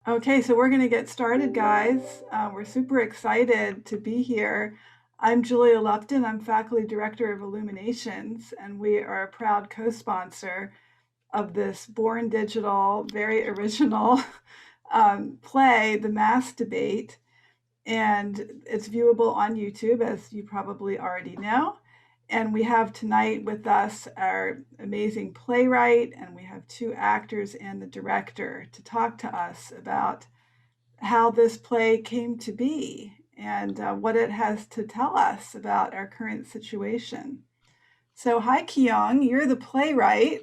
Okay, so we're going to get started, guys. We're super excited to be here. I'm Julia Lupton. I'm Faculty Director of Illuminations, and we are a proud co-sponsor of this Born Digital, very original play, The Mass Debate. And it's viewable on YouTube, as you probably already know. And we have tonight with us our amazing playwright, and we have two actors and the director to talk to us about how this play came to be and what it has to tell us about our current situation. So, hi, Kyung, you're the playwright,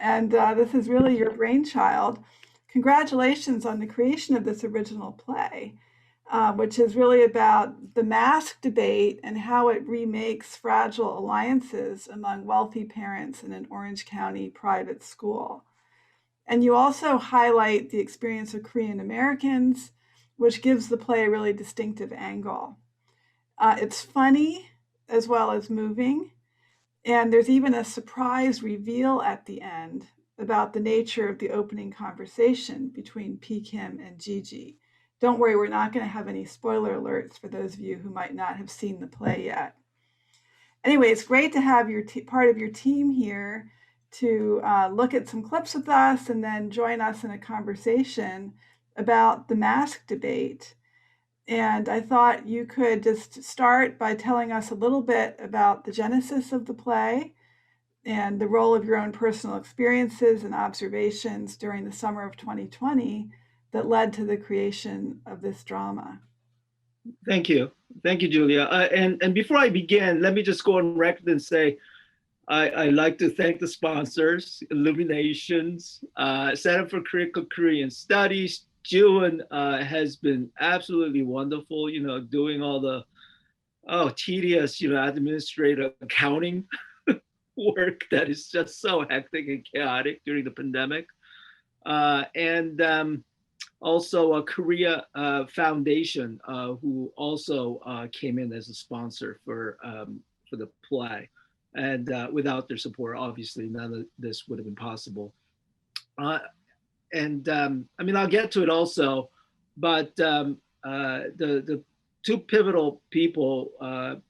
and this is really your brainchild. Congratulations on the creation of this original play, which is really about the mask debate and how it remakes fragile alliances among wealthy parents in an Orange County private school. And you also highlight the experience of Korean Americans, which gives the play a really distinctive angle. It's funny as well as moving, and there's even a surprise reveal at the end about the nature of the opening conversation between P. Kim and Gigi. Don't worry, we're not going to have any spoiler alerts for those of you who might not have seen the play yet. Anyway, it's great to have your part of your team here to look at some clips with us and then join us in a conversation about the mask debate. And I thought you could just start by telling us a little bit about the genesis of the play and the role of your own personal experiences and observations during the summer of 2020 that led to the creation of this drama. Thank you, Julia. And before I begin, let me just go on record and say I like to thank the sponsors, Illuminations, Center for Critical Korean Studies. June has been absolutely wonderful, doing all the tedious, administrative accounting work that is just so hectic and chaotic during the pandemic. And also a Korea Foundation, who also came in as a sponsor for the play. And without their support, obviously, none of this would have been possible. I'll get to it also, but the two pivotal people,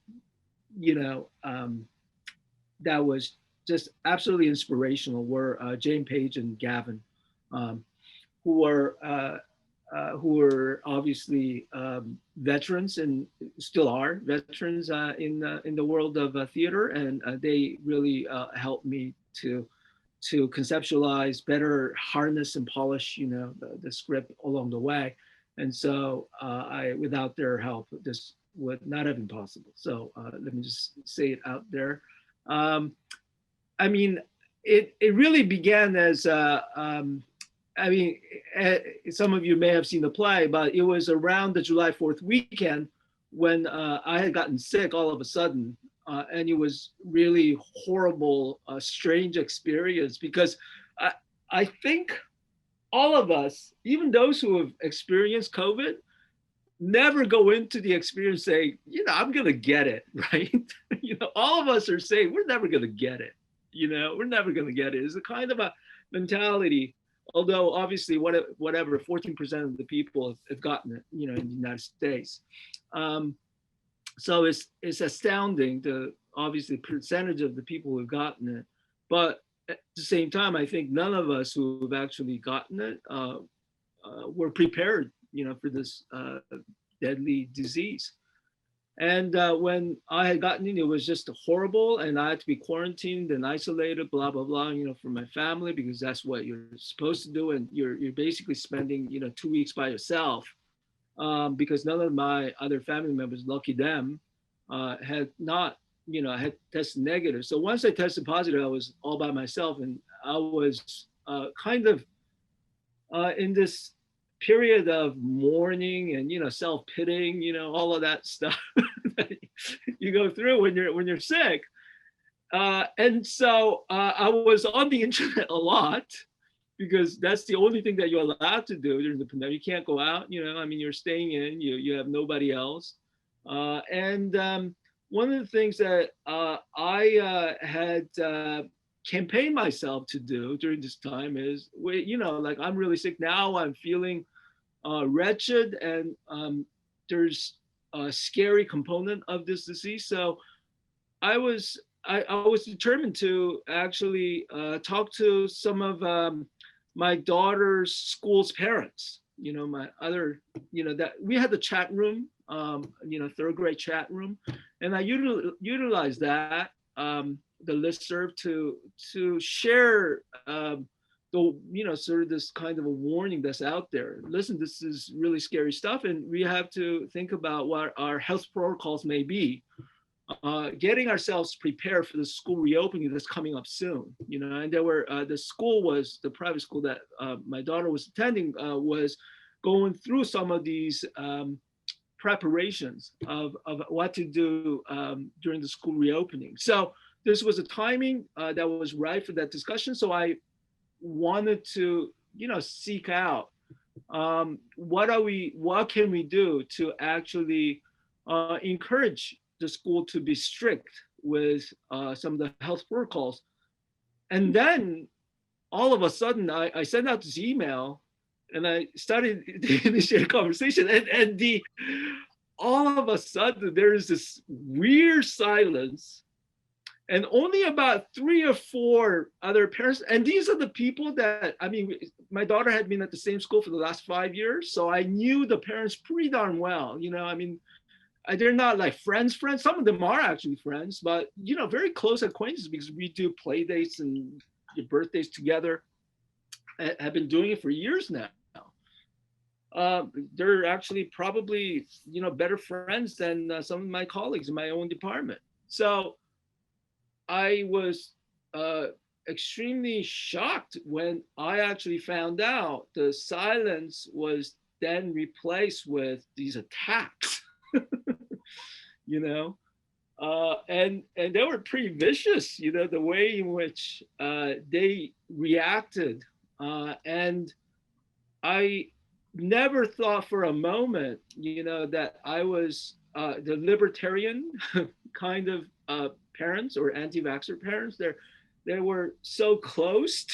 that was just absolutely inspirational were Jane Page and Gavin, who were obviously veterans and still are veterans in the world of theater, and they really helped me to conceptualize, better harness and polish, the script along the way. And so without their help, this would not have been possible. So let me just say it out there. It really began as, some of you may have seen the play, but it was around the July 4th weekend when I had gotten sick all of a sudden. And it was really horrible, strange experience, because I think all of us, even those who have experienced COVID, never go into the experience saying, I'm going to get it, right? All of us are saying, we're never going to get it. We're never going to get it. It's a kind of a mentality, although obviously whatever, 14% of the people have gotten it, in the United States. So it's astounding, the obviously percentage of the people who've gotten it. But at the same time, I think none of us who've actually gotten it were prepared, for this deadly disease. And when I had gotten it, it was just horrible, and I had to be quarantined and isolated, blah, blah, blah, from my family, because that's what you're supposed to do. And you're basically spending, 2 weeks by yourself. Because none of my other family members, lucky them, had not, had tested negative. So once I tested positive, I was all by myself, and I was kind of in this period of mourning and self-pitying, all of that stuff that you go through when you're sick. And so I was on the internet a lot, because that's the only thing that you're allowed to do during the pandemic. You can't go out, you're staying in, you have nobody else. And one of the things that I had campaigned myself to do during this time is, like, I'm really sick now, I'm feeling wretched, and there's a scary component of this disease. So I was determined to actually talk to some of my daughter's school's parents. My other, that we had the chat room, third grade chat room, and I utilized that, the listserv, to share, sort of this kind of a warning that's out there. Listen, this is really scary stuff, and we have to think about what our health protocols may be, getting ourselves prepared for the school reopening that's coming up soon. And there were, the private school that my daughter was attending, was going through some of these preparations of what to do during the school reopening. So this was a timing that was right for that discussion. So I wanted to, seek out, what can we do to actually encourage the school to be strict with some of the health protocols. And then all of a sudden, I sent out this email, and I started to initiate a conversation, and all of a sudden there is this weird silence, and only about 3 or 4 other parents, and these are the people that, I mean, my daughter had been at the same school for the last 5 years, so I knew the parents pretty darn well. I mean, they're not like friends. Some of them are actually friends, but very close acquaintances, because we do play dates and birthdays together. Have been doing it for years now. They're actually probably better friends than some of my colleagues in my own department. So I was extremely shocked when I actually found out the silence was then replaced with these attacks. And they were pretty vicious, the way in which they reacted. And I never thought for a moment, that I was the libertarian kind of parents, or anti-vaxxer parents. They were so close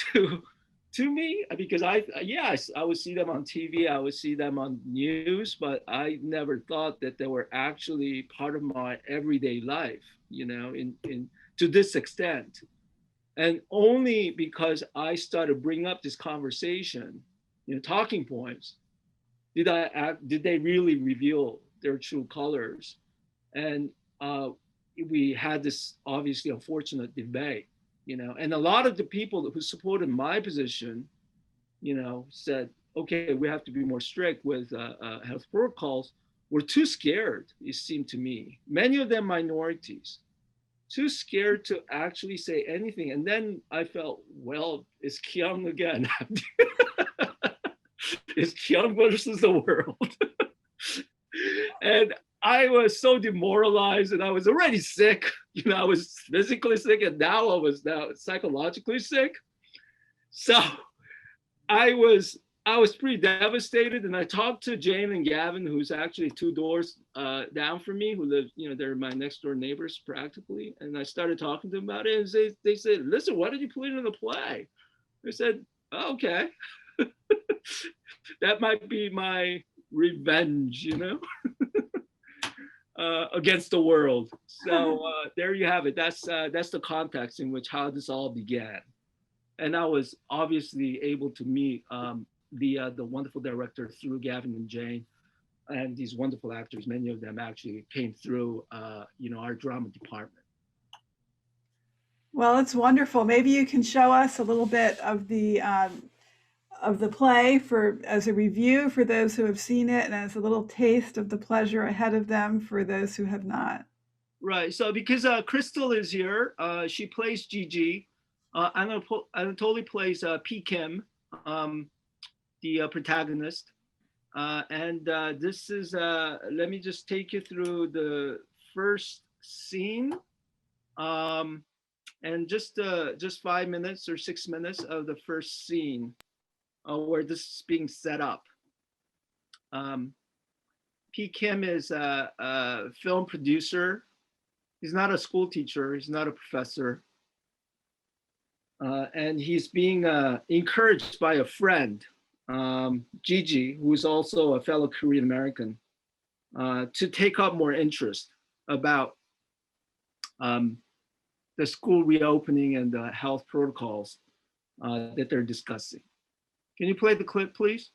to me, because I would see them on TV, I would see them on news, but I never thought that they were actually part of my everyday life, in to this extent. And only because I started bringing up this conversation, talking points, did they really reveal their true colors. And we had this obviously unfortunate debate, and a lot of the people who supported my position, said, okay, we have to be more strict with health protocols, were too scared, it seemed to me. Many of them minorities, too scared to actually say anything. And then I felt, well, it's Kyung again. It's Kyung versus the world. And I was so demoralized, and I was already sick. I was physically sick, and now I was psychologically sick. So I was pretty devastated, and I talked to Jane and Gavin, who's actually 2 doors down from me, who live, they're my next door neighbors practically. And I started talking to them about it, and they said, listen, why did you put it in the play? I said, oh, okay. That might be my revenge, against the world. So there you have it. That's the context in which how this all began. And I was obviously able to meet the wonderful director through Gavin and Jane, and these wonderful actors. Many of them actually came through our drama department. Well, it's wonderful. Maybe you can show us a little bit of the play as a review for those who have seen it, and as a little taste of the pleasure ahead of them for those who have not. Right. So because Crystal is here, she plays Gigi. Anatoly plays P. Kim, the protagonist. And this is, let me just take you through the first scene. And just 5 minutes or 6 minutes of the first scene where this is being set up. P. Kim is a film producer. He's not a school teacher. He's not a professor. And he's being encouraged by a friend Gigi, who is also a fellow Korean American, to take up more interest about um, the school reopening and the health protocols that they're discussing. Can you play the clip, please?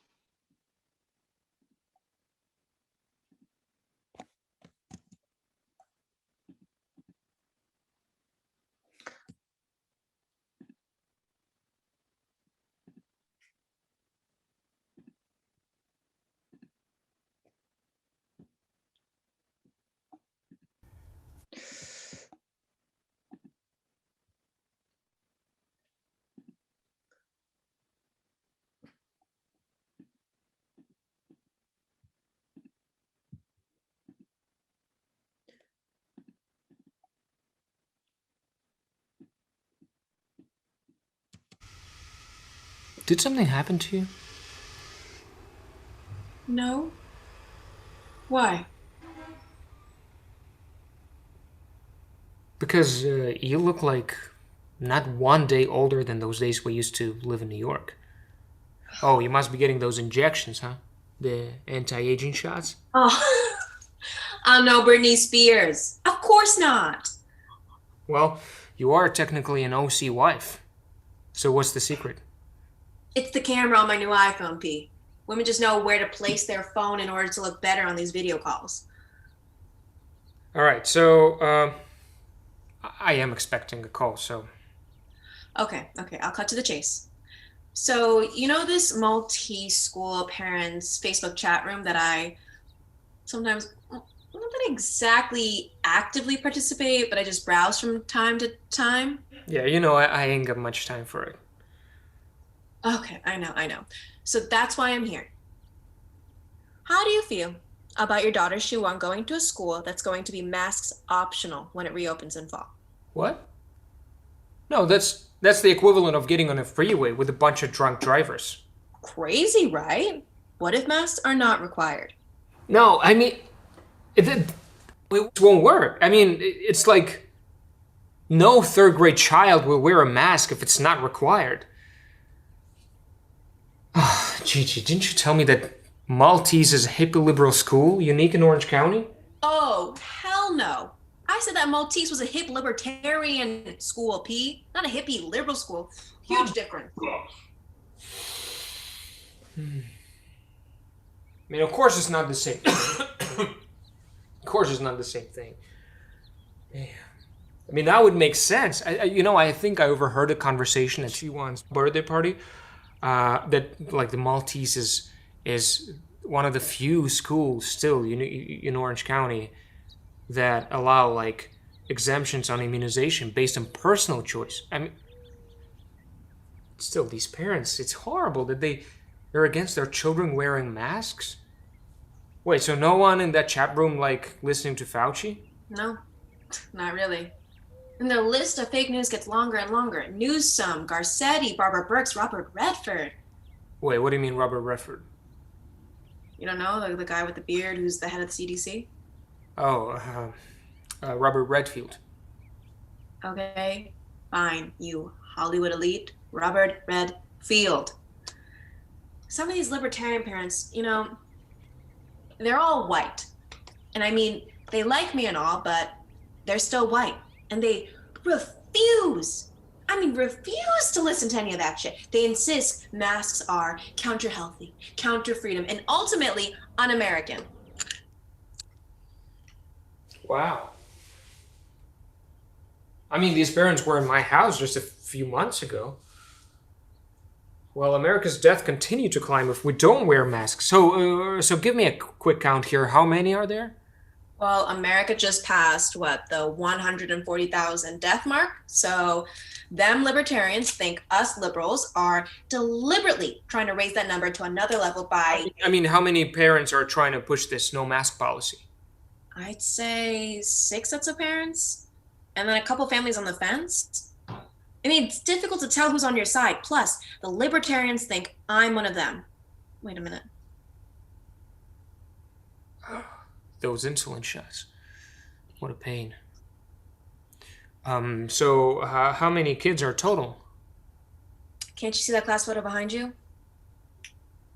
Did something happen to you? No? Why? Because you look like not one day older than those days we used to live in New York. Oh, you must be getting those injections, huh? The anti-aging shots? Oh, I'm no Britney Spears. Of course not. Well, you are technically an OC wife. So what's the secret? It's the camera on my new iPhone, P. Women just know where to place their phone in order to look better on these video calls. All right, so I am expecting a call, so Okay, I'll cut to the chase. So, you know this multi-school parents Facebook chat room that I sometimes, not that I exactly actively participate, but I just browse from time to time? yeah, I ain't got much time for it. Okay, I know. So that's why I'm here. How do you feel about your daughter Shuwon going to a school that's going to be masks optional when it reopens in fall? What? No, that's the equivalent of getting on a freeway with a bunch of drunk drivers. Crazy, right? What if masks are not required? No, I mean, it won't work. I mean, it's like no third grade child will wear a mask if it's not required. Gigi, didn't you tell me that Maltese is a hippie liberal school, unique in Orange County? Oh, hell no. I said that Maltese was a hip libertarian school, P, not a hippie liberal school. Huge difference. I mean, of course it's not the same. Of course it's not the same thing. Yeah. I mean, that would make sense. I think I overheard a conversation at Chiwan's birthday party that like the Maltese is one of the few schools still in Orange County that allow like exemptions on immunization based on personal choice. I mean, still, these parents, it's horrible that they're against their children wearing masks. Wait, so no one in that chat room like listening to Fauci? No, not really. And the list of fake news gets longer and longer. Newsom, Garcetti, Barbara Burks, Robert Redford. Wait, what do you mean, Robert Redford? You don't know the guy with the beard who's the head of the CDC? Oh, Robert Redfield. Okay, fine. You Hollywood elite, Robert Redfield. Some of these libertarian parents, they're all white. And I mean, they like me and all, but they're still white. And they refuse to listen to any of that shit. They insist masks are counter healthy, counter freedom, and ultimately un-American. Wow. I mean, these parents were in my house just a few months ago. Well, America's death continue to climb if we don't wear masks. So give me a quick count here. How many are there? Well, America just passed, the 140,000 death mark? So them libertarians think us liberals are deliberately trying to raise that number to another level by... I mean, how many parents are trying to push this no mask policy? I'd say 6 sets of parents, and then a couple families on the fence. I mean, it's difficult to tell who's on your side. Plus, the libertarians think I'm one of them. Wait a minute. Those insulin shots. What a pain. So how many kids are total? Can't you see that class photo behind you?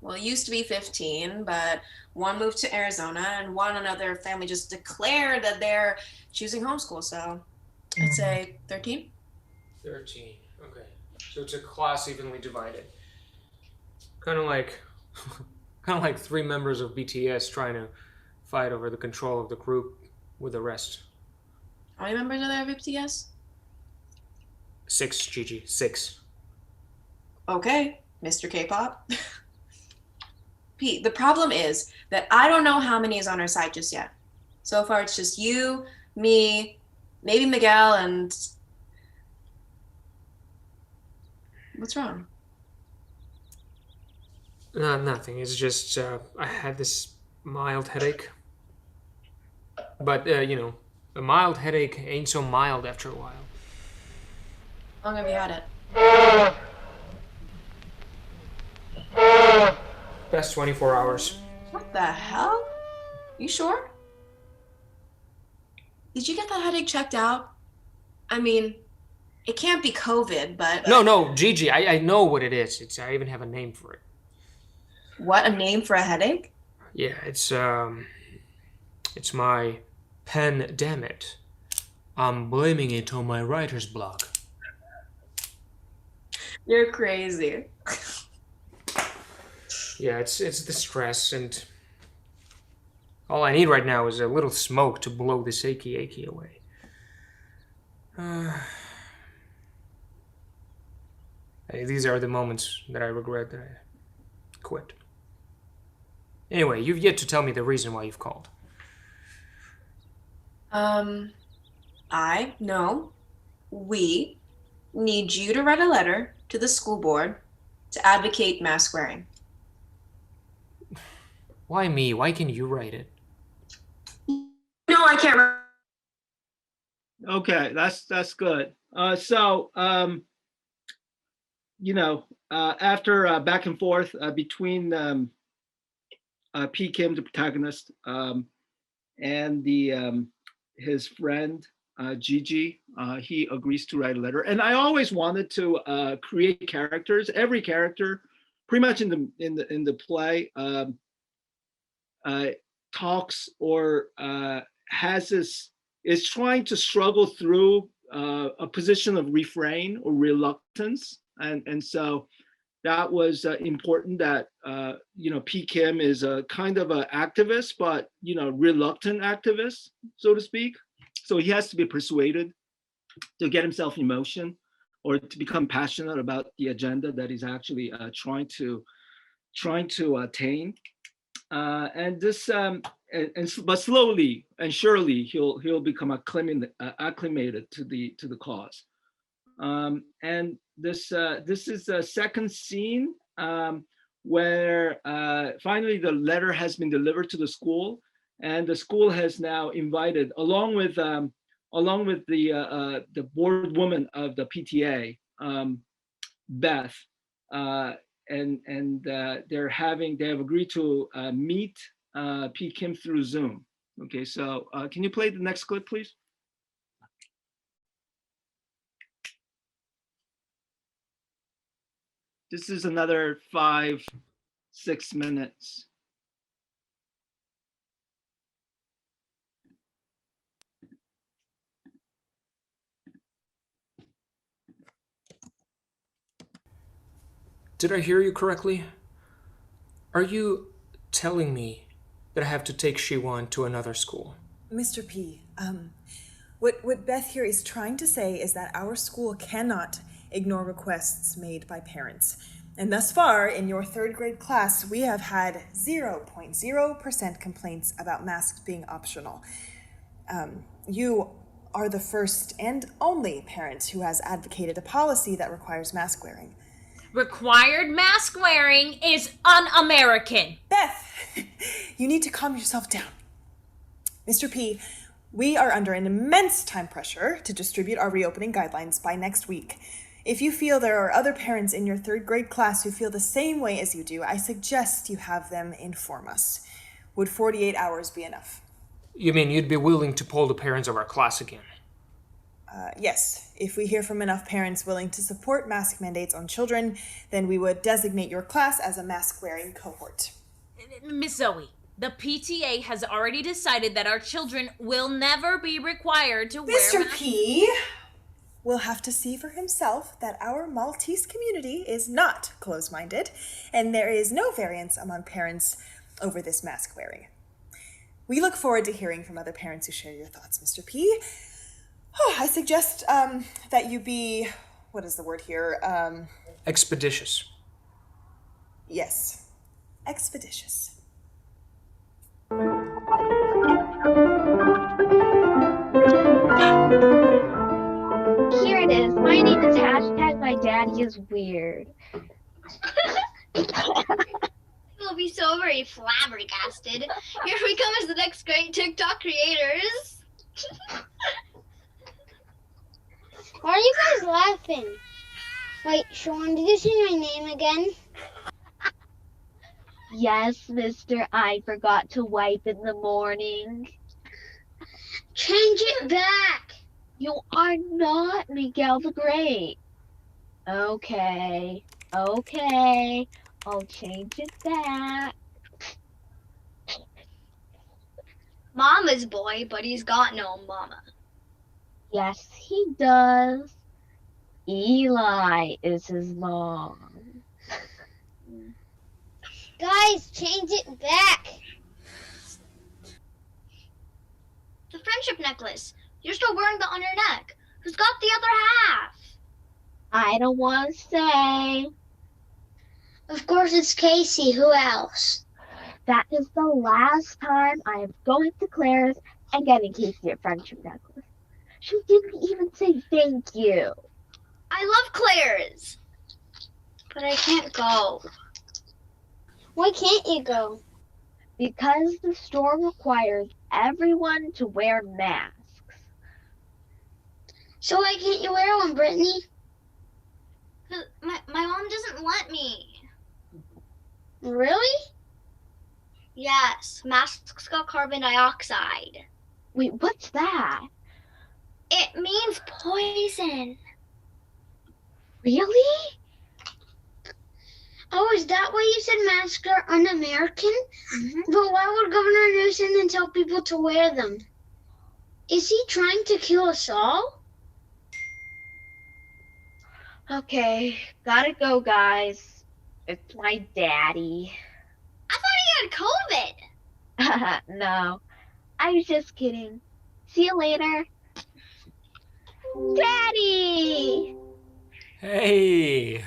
Well, it used to be 15, but one moved to Arizona and one another family just declared that they're choosing homeschool. So I'd say 13. 13. Okay. So it's a class evenly divided. Kind of like kind of like three members of BTS trying to fight over the control of the group with the rest. How many members are there of BTS? 6, Gigi. 6. Okay, Mr. K-pop. Pete, the problem is that I don't know how many is on our side just yet. So far, it's just you, me, maybe Miguel, and what's wrong? No, nothing. It's just I had this mild headache. But, a mild headache ain't so mild after a while. How long have you had it? Best 24 hours. What the hell? You sure? Did you get that headache checked out? I mean, it can't be COVID, but... No, Gigi, I know what it is. I even have a name for it. What, a name for a headache? Yeah, it's my pandemic. I'm blaming it on my writer's block. You're crazy. Yeah, it's the stress, and all I need right now is a little smoke to blow this achy away. Hey, these are the moments that I regret that I quit. Anyway, you've yet to tell me the reason why you've called. We need you to write a letter to the school board to advocate mask wearing. Why me? Why can you write it? No, I can't. Okay, that's good. After back and forth between P. Kim, the protagonist, and his friend Gigi, he agrees to write a letter. And I always wanted to create characters. Every character, pretty much in the play, talks or is trying to struggle through a position of refrain or reluctance, and so that was important. That P. Kim is a kind of an activist, but reluctant activist, so to speak. So he has to be persuaded to get himself in motion or to become passionate about the agenda that he's actually trying to attain. But slowly and surely he'll become acclimated to the cause. And this is the second scene where finally the letter has been delivered to the school, and the school has now invited, along with the board woman of the PTA, Beth, and they have agreed to meet P. Kim through Zoom. Okay, so can you play the next clip, please? This is another 5-6 minutes. Did I hear you correctly? Are you telling me that I have to take Shiwan to another school? Mr. P, what Beth here is trying to say is that our school cannot ignore requests made by parents. And thus far, in your third grade class, we have had 0.0% complaints about masks being optional. You are the first and only parent who has advocated a policy that requires mask wearing. Required mask wearing is un-American. Beth, you need to calm yourself down. Mr. P, we are under an immense time pressure to distribute our reopening guidelines by next week. If you feel there are other parents in your third grade class who feel the same way as you do, I suggest you have them inform us. Would 48 hours be enough? You mean you'd be willing to poll the parents of our class again? Yes, if we hear from enough parents willing to support mask mandates on children, then we would designate your class as a mask-wearing cohort. Miss Zoe, the PTA has already decided that our children will never be required to wear Mr. masks. P will have to see for himself that our Maltese community is not close-minded, and there is no variance among parents over this mask wearing. We look forward to hearing from other parents who share your thoughts, Mr. P. I suggest that you be, what is the word here? Expeditious. Yes, expeditious. Here it is. My name is hashtag my daddy is weird. We'll be so very flabbergasted. Here we come as the next great TikTok creators. Why are you guys laughing? Wait, Sean, did you say my name again? Yes, mister, I forgot to wipe in the morning. Change it back. You are not Miguel the Great. Okay, I'll change it back. Mama's boy, but he's got no mama. Yes, he does. Eli is his mom. Guys, change it back. The friendship necklace. You're still wearing that on your neck. Who's got the other half? I don't want to say. Of course it's Casey. Who else? That is the last time I am going to Claire's and getting Casey a friendship necklace. She didn't even say thank you. I love Claire's. But I can't go. Why can't you go? Because the store requires everyone to wear masks. So why can't you wear one, Brittany? 'Cause my mom doesn't let me. Really? Yes, masks got carbon dioxide. Wait, what's that? It means poison. Really? Oh, is that why you said masks are un-American? Mm-hmm. But why would Governor Newsom then tell people to wear them? Is he trying to kill us all? Okay, gotta go, guys. It's my daddy. I thought he had COVID. No, I was just kidding. See you later. Daddy! Hey!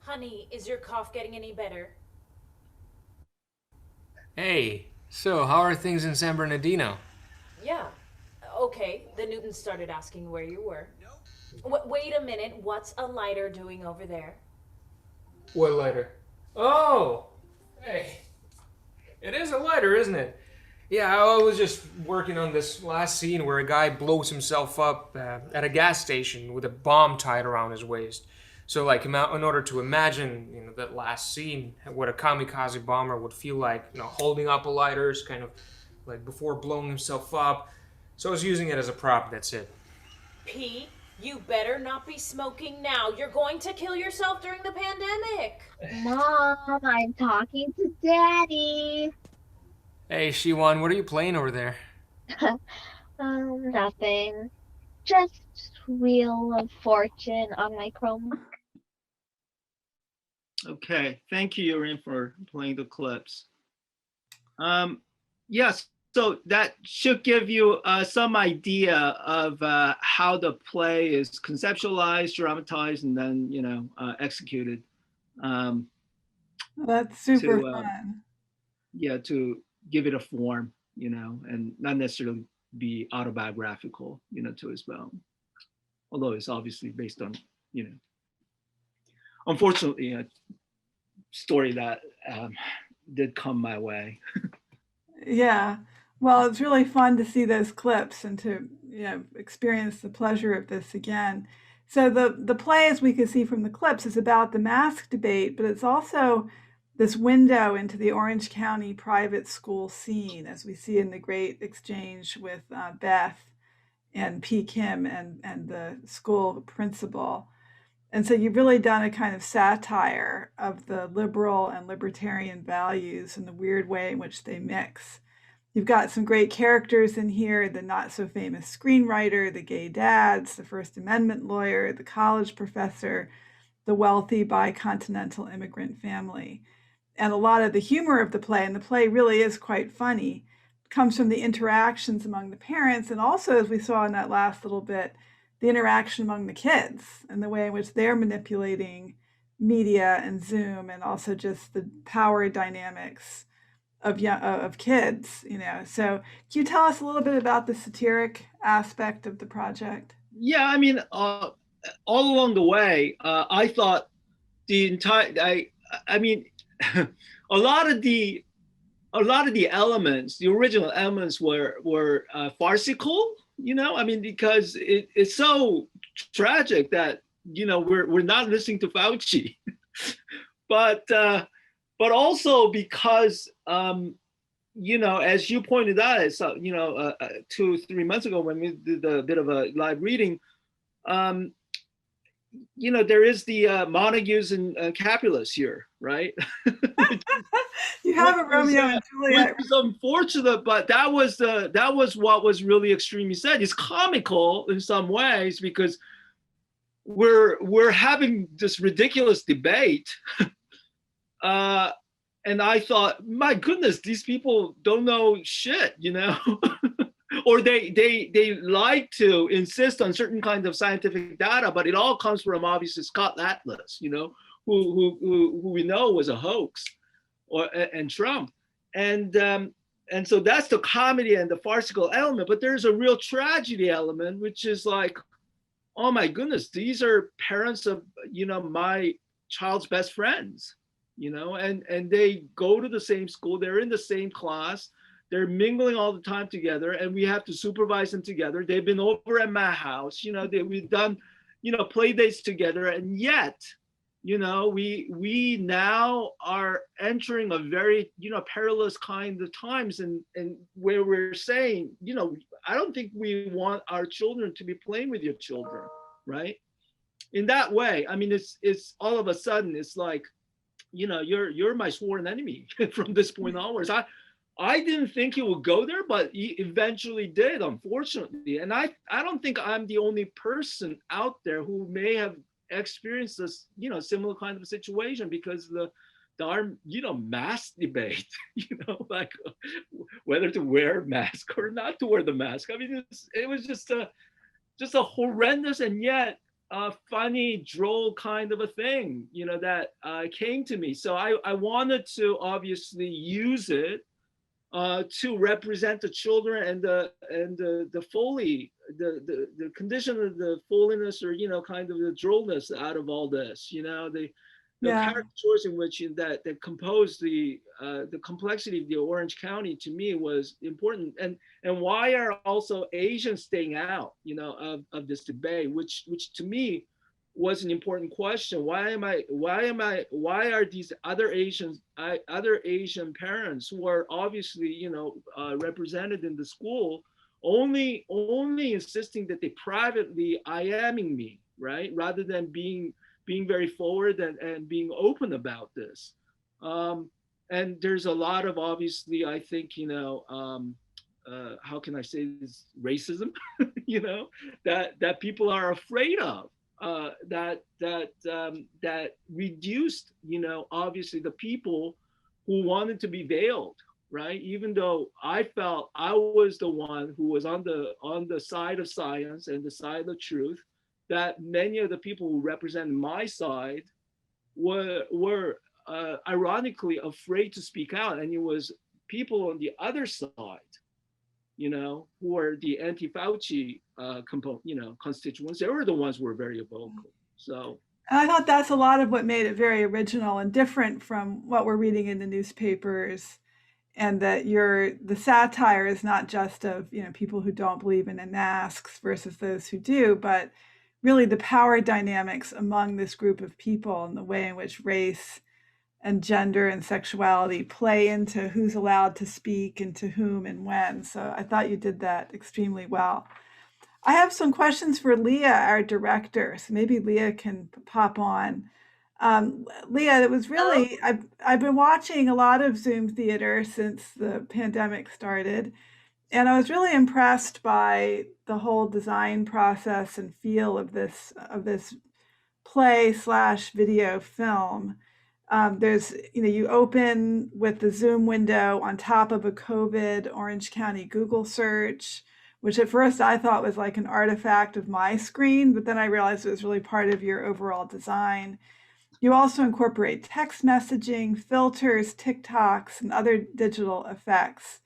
Honey, is your cough getting any better? Hey, so how are things in San Bernardino? Yeah. Okay, the Newtons started asking where you were. Wait a minute, what's a lighter doing over there? What lighter? Oh! Hey. It is a lighter, isn't it? Yeah, I was just working on this last scene where a guy blows himself up at a gas station with a bomb tied around his waist. So, like, in order to imagine, that last scene, what a kamikaze bomber would feel like, holding up a lighter, kind of like before blowing himself up. So I was using it as a prop, that's it. P, you better not be smoking now. You're going to kill yourself during the pandemic. Mom, I'm talking to Daddy. Hey, Shiwan, what are you playing over there? Nothing. Just Wheel of Fortune on my Chromebook. Okay, thank you, Yorin, for playing the clips. Yes, so that should give you some idea of how the play is conceptualized, dramatized, and then executed. That's super to, fun. Yeah, to give it a form, and not necessarily be autobiographical, to as well. Although it's obviously based on, unfortunately, a story that did come my way. Yeah. Well, it's really fun to see those clips and to experience the pleasure of this again. So the play, as we can see from the clips, is about the mask debate, but it's also this window into the Orange County private school scene, as we see in the great exchange with Beth. and P. Kim and the school principal. And so you've really done a kind of satire of the liberal and libertarian values and the weird way in which they mix. You've got some great characters in here, the not so famous screenwriter, the gay dads, the First Amendment lawyer, the college professor, the wealthy bicontinental immigrant family. And a lot of the humor of the play, and the play really is quite funny, comes from the interactions among the parents, and also, as we saw in that last little bit, the interaction among the kids and the way in which they're manipulating media and Zoom, and also just the power dynamics of kids. So can you tell us a little bit about the satiric aspect of the project? Yeah, I mean, all along the way, I thought the entire, I mean, a lot of the elements, the original elements were farcical, I mean, because it's so tragic that, we're not listening to Fauci, but also because, as you pointed out, it's, 2-3 months ago when we did a bit of a live reading, there is the Montagues and Capulets here, right? You have a Romeo and Juliet. Which is unfortunate, but that was what was really extremely sad. It's comical in some ways because we're having this ridiculous debate, and I thought, my goodness, these people don't know shit, or they like to insist on certain kinds of scientific data, but it all comes from obviously Scott Atlas, who we know was a hoax, and Trump, and so that's the comedy and the farcical element. But there's a real tragedy element, which is like, oh my goodness, these are parents of my child's best friends, and they go to the same school, they're in the same class. They're mingling all the time together, and we have to supervise them together. They've been over at my house, we've done, play dates together, and yet, we now are entering a very, perilous kind of times, and where we're saying, I don't think we want our children to be playing with your children, right? In that way, I mean, it's all of a sudden, it's like, you're my sworn enemy from this point onwards. I didn't think he would go there, but he eventually did, unfortunately. And I don't think I'm the only person out there who may have experienced this, similar kind of situation, because the mask debate, like whether to wear a mask or not to wear the mask. I mean, it was just a horrendous and yet funny, droll kind of a thing, that came to me. So I wanted to obviously use it to represent the children and the folly, the condition of the folliness, or kind of the drollness out of all this. The caricatures in which that compose the complexity of the Orange County, to me, was important. And why are also Asians staying out, of this debate, which to me was an important question. Why are these other Asian parents, who are obviously, represented in the school, only insisting that they privately IMing me, right? Rather than being very forward and being open about this. And there's a lot of, obviously, I think, how can I say this, racism, that people are afraid of. That reduced, obviously, the people who wanted to be veiled, right? Even though I felt I was the one who was on the side of science and the side of truth, that many of the people who represented my side were ironically afraid to speak out, and it was people on the other side, who are the anti-Fauci constituents. They were the ones who were very vocal. So, and I thought that's a lot of what made it very original and different from what we're reading in the newspapers, and that the satire is not just of people who don't believe in masks versus those who do, but really the power dynamics among this group of people, and the way in which race and gender and sexuality play into who's allowed to speak and to whom and when. So I thought you did that extremely well. I have some questions for Leah, our director. So maybe Leah can pop on. Leah, it was really, I've been watching a lot of Zoom theater since the pandemic started, and I was really impressed by the whole design process and feel of this play slash video film. There's, you open with the Zoom window on top of a COVID Orange County Google search, which at first I thought was like an artifact of my screen, but then I realized it was really part of your overall design. You also incorporate text messaging, filters, TikToks, and other digital effects.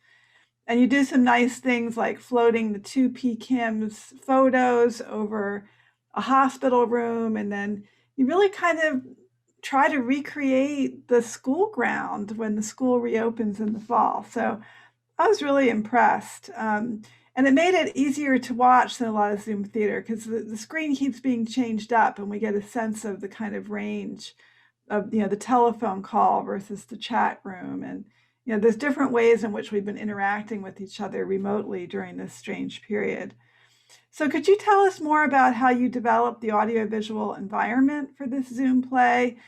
And you do some nice things like floating the two PKIM's photos over a hospital room. And then you really kind of try to recreate the school ground when the school reopens in the fall. So I was really impressed. And it made it easier to watch than a lot of Zoom theater because the screen keeps being changed up and we get a sense of the kind of range of, the telephone call versus the chat room. And there's different ways in which we've been interacting with each other remotely during this strange period. So could you tell us more about how you developed the audiovisual environment for this Zoom play,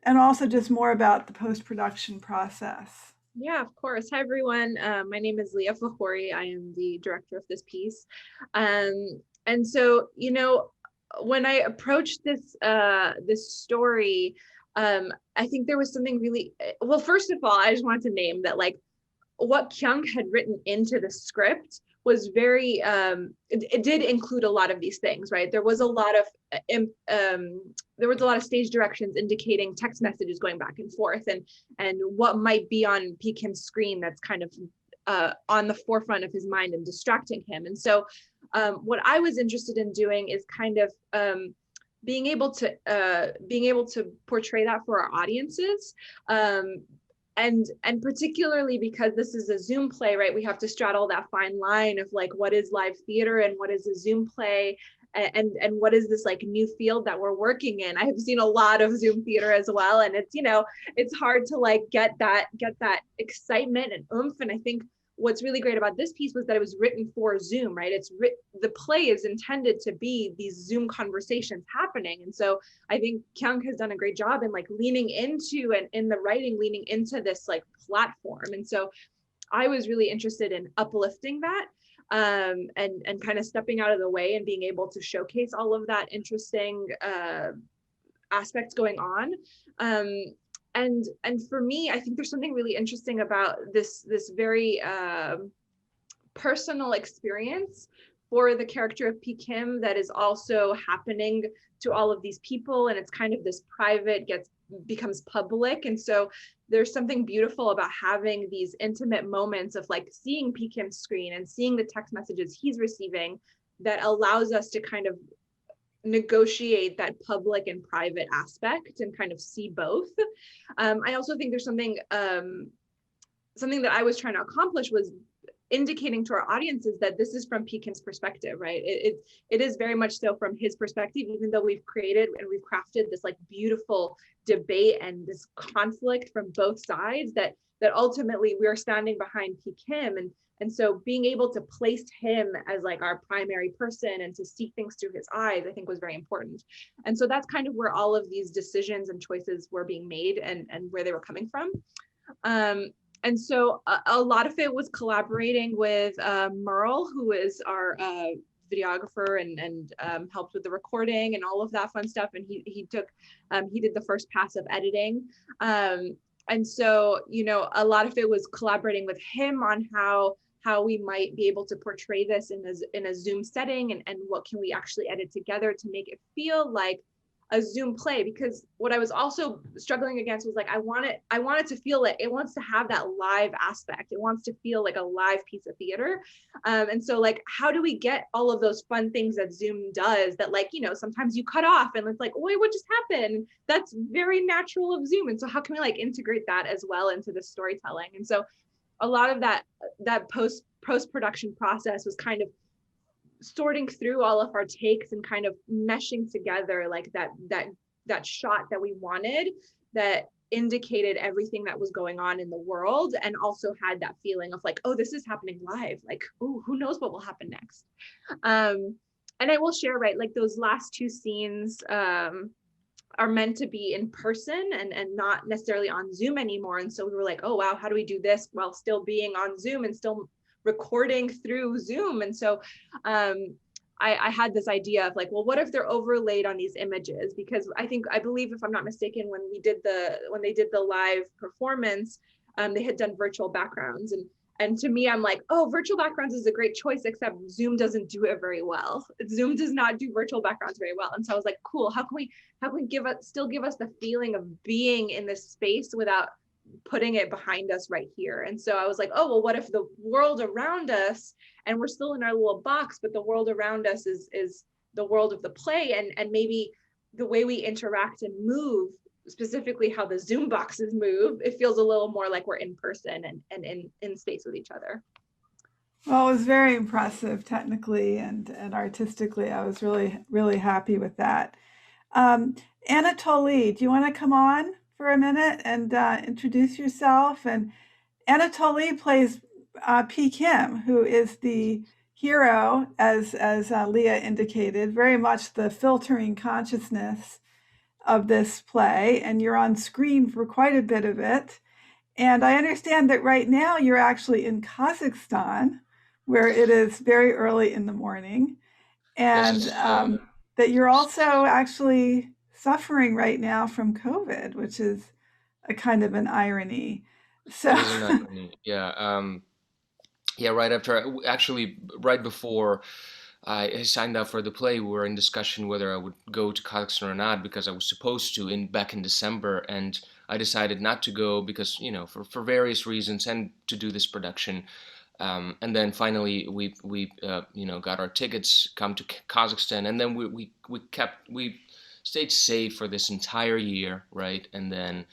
and also just more about the post-production process? Yeah, of course. Hi, everyone. My name is Leah Fahori. I am the director of this piece. And so, when I approached this story, I think there was something really, well, first of all, I just wanted to name that, like, what Kyung had written into the script was very, it did include a lot of these things, right? There was a lot of stage directions indicating text messages going back and forth, and what might be on PKIM's screen that's kind of on the forefront of his mind and distracting him. And so what I was interested in doing is kind of being able to portray that for our audiences. And particularly because this is a Zoom play, right? We have to straddle that fine line of like, what is live theater and what is a Zoom play, and what is this like new field that we're working in. I have seen a lot of Zoom theater as well, and it's hard to like get that excitement and oomph. And I think what's really great about this piece was that it was written for Zoom, right? The play is intended to be these Zoom conversations happening. And so I think Kyung has done a great job in like leaning into, and in the writing, leaning into this like platform. And so I was really interested in uplifting that, and kind of stepping out of the way and being able to showcase all of that interesting aspects going on. And for me, I think there's something really interesting about this very personal experience for the character of PKIM that is also happening to all of these people, and it's kind of this private becomes public. And so there's something beautiful about having these intimate moments of like seeing PKIM's screen and seeing the text messages he's receiving that allows us to kind of negotiate that public and private aspect and kind of see both. I also think there's something that I was trying to accomplish was indicating to our audiences that this is from PKIM's perspective, right? It is very much so from his perspective, even though we've created and we've crafted this like beautiful debate and this conflict from both sides, that ultimately we're standing behind PKIM. And so being able to place him as like our primary person and to see things through his eyes, I think was very important. And so that's kind of where all of these decisions and choices were being made and where they were coming from. And so a lot of it was collaborating with Merle, who is our videographer and helped with the recording and all of that fun stuff. And he did the first pass of editing. And so, a lot of it was collaborating with him on how we might be able to portray this in a Zoom setting, and what can we actually edit together to make it feel like a Zoom play. Because what I was also struggling against was like, I wanted to feel like it wants to have that live aspect. It wants to feel like a live piece of theater. And so like, how do we get all of those fun things that Zoom does that, like, sometimes you cut off and it's like, wait, what just happened? That's very natural of Zoom. And so how can we like integrate that as well into the storytelling? And so a lot of that post-production process was kind of sorting through all of our takes and kind of meshing together like that shot that we wanted, that indicated everything that was going on in the world, and also had that feeling of like, oh, this is happening live, like, oh, who knows what will happen next. And I will share, right, like those last two scenes are meant to be in person and not necessarily on Zoom anymore. And so we were like, oh, wow, how do we do this while still being on Zoom and still recording through Zoom? And so I had this idea of like, well, what if they're overlaid on these images? Because I believe, if I'm not mistaken, when they did the live performance, they had done virtual backgrounds. And to me, I'm like, oh, virtual backgrounds is a great choice, except Zoom doesn't do it very well. Zoom does not do virtual backgrounds very well. And so I was like, cool, how can we still give us the feeling of being in this space without putting it behind us right here? And so I was like, oh, well, what if the world around us, and we're still in our little box, but the world around us is the world of the play, and maybe the way we interact and move, specifically how the Zoom boxes move, it feels a little more like we're in person and in space with each other. Well, it was very impressive technically and artistically. I was really, really happy with that. Anatoly, do you want to come on for a minute and introduce yourself? And Anatoly plays P. Kim, who is the hero, as Leah indicated, very much the filtering consciousness of this play, and you're on screen for quite a bit of it. And I understand that right now you're actually in Kazakhstan, where it is very early in the morning, and that you're also actually suffering right now from COVID, which is a kind of an irony. So, It is an irony. Yeah. Yeah. Right before I signed up for the play, we were in discussion whether I would go to Kazakhstan or not, because I was supposed to back in December, and I decided not to go because, for various reasons, and to do this production. And then finally we got our tickets, come to Kazakhstan, and then we stayed safe for this entire year, right? And then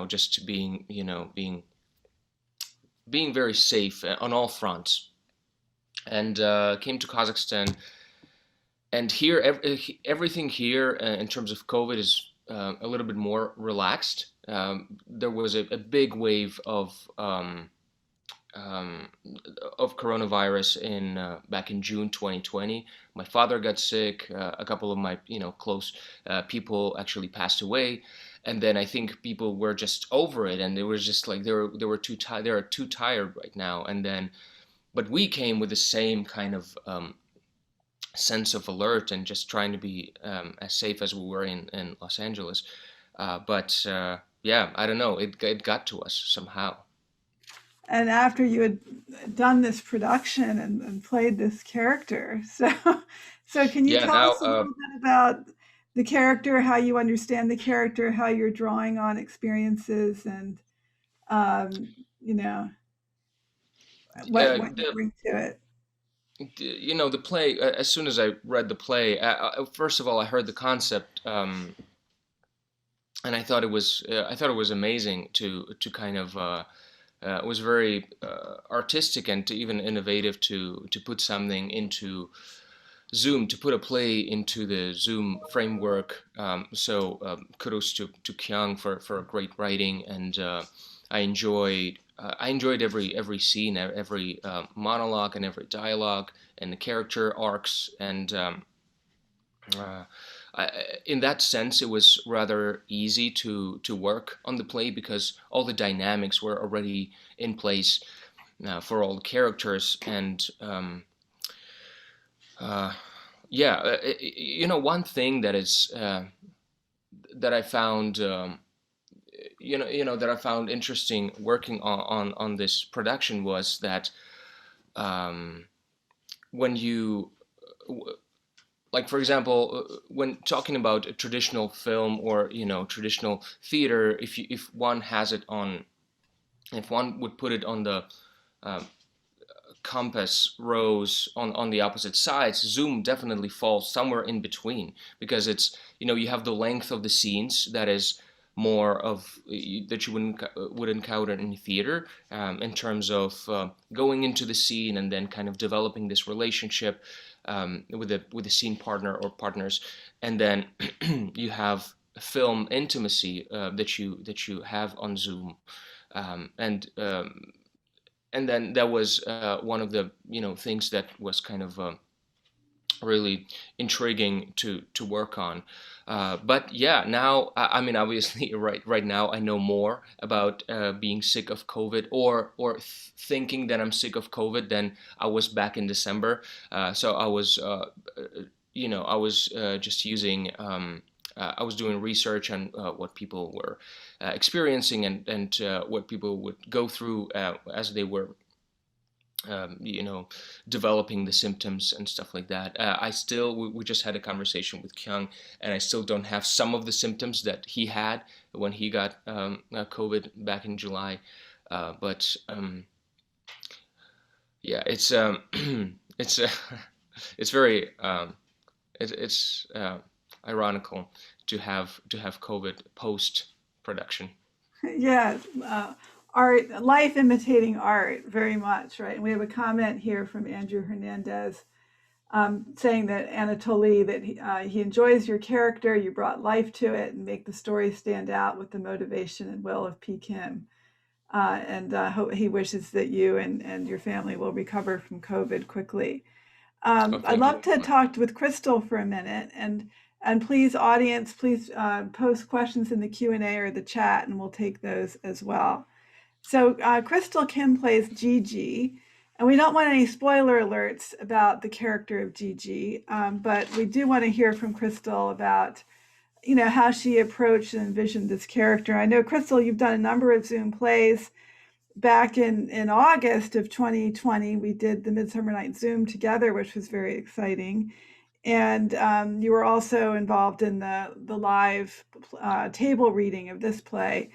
just being very safe on all fronts, and came to Kazakhstan. And here, everything here in terms of COVID is a little bit more relaxed. There was a big wave of coronavirus back in June 2020. My father got sick. A couple of my close people actually passed away, and then I think people were just over it, and it was just like they were too tired. They are too tired right now. And then, but we came with the same kind of sense of alert and just trying to be as safe as we were in Los Angeles. But yeah, I don't know. It got to us somehow. and after you had done this production and played this character, so can you tell us a little bit about the character, how you understand the character, how you're drawing on experiences, and what you bring to it? The play. As soon as I read the play, first of all, I heard the concept, and I thought it was amazing to kind of. It was very artistic and even innovative to put something into Zoom, to put a play into the Zoom framework. So kudos to Kyung for great writing, and I enjoyed every scene, every monologue, and every dialogue, and the character arcs, and in that sense, it was rather easy to work on the play because all the dynamics were already in place for all the characters. And one thing that is that I found that I found interesting working on this production was that when you like, for example, when talking about a traditional film or traditional theater, if one would put it on the compass rose on the opposite sides, Zoom definitely falls somewhere in between, because it's you have the length of the scenes that is more of that you would encounter in theater, in terms of going into the scene and then kind of developing this relationship with a scene partner or partners, and then you have film intimacy that you have on Zoom, and then that was one of the things that was kind of really intriguing to work on. But yeah, now I mean, obviously, right now I know more about being sick of COVID, or thinking that I'm sick of COVID than I was back in December. So I was, I was just using. I was doing research on what people were experiencing, and what people would go through as they were developing the symptoms and stuff like that. We just had a conversation with Kyung, and I still don't have some of the symptoms that he had when he got COVID back in July. But yeah, it's it's it's very it's ironical to have COVID post production. Yes, art, life imitating art, very much, right? And we have a comment here from Andrew Hernandez saying that Anatoly, that he enjoys your character, you brought life to it and make the story stand out with the motivation and will of P. Kim. And he wishes that you and your family will recover from COVID quickly. Oh, I'd thank you. love to talk with Crystal for a minute, and please, audience, please post questions in the Q&A or the chat, and we'll take those as well. So Crystal Kim plays Gigi, and we don't want any spoiler alerts about the character of Gigi, but we do want to hear from Crystal about, how she approached and envisioned this character. I know, Crystal, you've done a number of Zoom plays. Back in August of 2020, we did the Midsummer Night Zoom together, which was very exciting. And you were also involved in the live table reading of this play.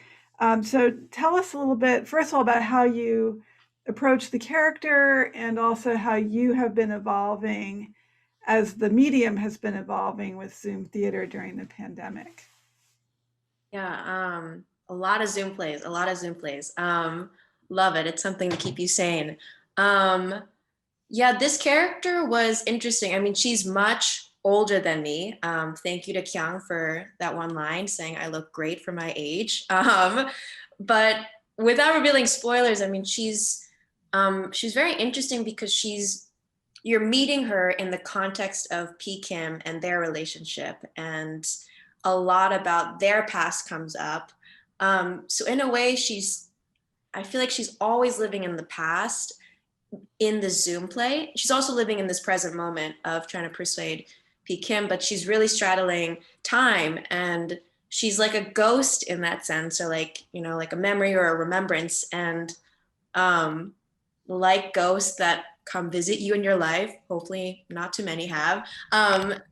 So tell us a little bit, first of all, about how you approach the character, and also how you have been evolving as the medium has been evolving with Zoom theater during the pandemic. Yeah, a lot of Zoom plays, a lot of Zoom plays. Love it. It's something to keep you sane. Yeah, this character was interesting. I mean, she's much older than me. Thank you to Kyung for that one line saying I look great for my age. But without revealing spoilers, I mean, she's very interesting because you're meeting her in the context of P. Kim and their relationship, and a lot about their past comes up. So in a way, I feel like she's always living in the past in the Zoom play. She's also living in this present moment of trying to persuade P. Kim, but she's really straddling time, and she's like a ghost in that sense, or like a memory or a remembrance. And like ghosts that come visit you in your life, hopefully not too many have,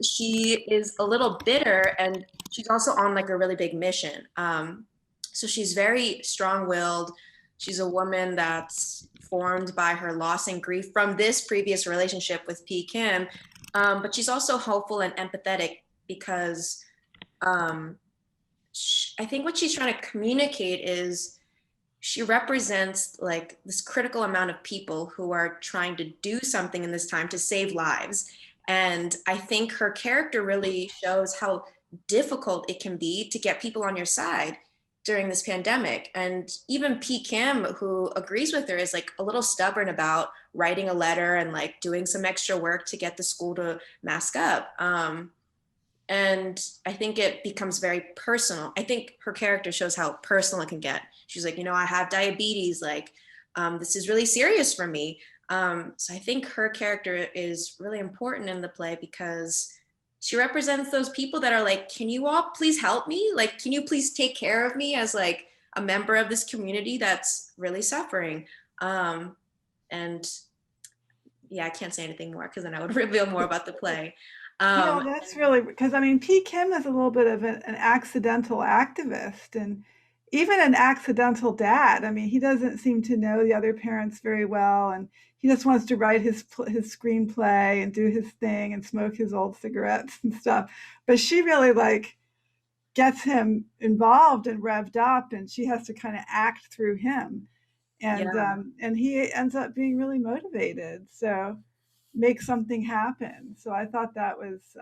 she is a little bitter, and she's also on like a really big mission. So she's very strong-willed. She's a woman that's formed by her loss and grief from this previous relationship with P. Kim, but she's also hopeful and empathetic because I think what she's trying to communicate is she represents like this critical amount of people who are trying to do something in this time to save lives. And I think her character really shows how difficult it can be to get people on your side during this pandemic. And even P. Kim, who agrees with her, is like a little stubborn about writing a letter and like doing some extra work to get the school to mask up. And I think it becomes very personal. I think her character shows how personal it can get. She's like, I have diabetes. Like, this is really serious for me. So I think her character is really important in the play because she represents those people that are like, can you all please help me? Like, can you please take care of me as like a member of this community that's really suffering? And yeah, I can't say anything more because then I would reveal more about the play. Yeah, that's really, because I mean, P. Kim is a little bit of an accidental activist, and even an accidental dad. I mean, he doesn't seem to know the other parents very well, and he just wants to write his screenplay and do his thing and smoke his old cigarettes and stuff. But she really like gets him involved and revved up, and she has to kind of act through him, and he ends up being really motivated. So make something happen. So I thought that was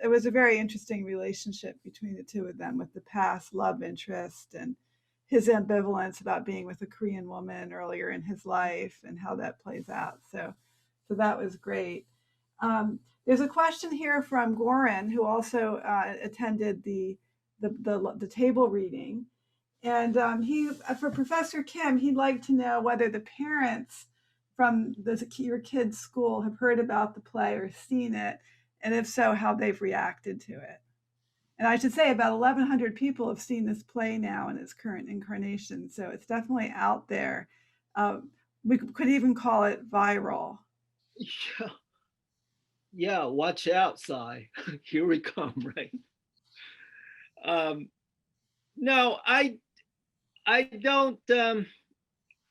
it was a very interesting relationship between the two of them, with the past love interest and his ambivalence about being with a Korean woman earlier in his life and how that plays out. So that was great. There's a question here from Goran, who also attended the table reading. And for Professor Kim, he'd like to know whether the parents from your kid's school have heard about the play or seen it, and if so, how they've reacted to it. And I should say about 1,100 people have seen this play now in its current incarnation, so it's definitely out there. We could even call it viral. Yeah, yeah. Watch out, Cy. Here we come, right? No, I don't.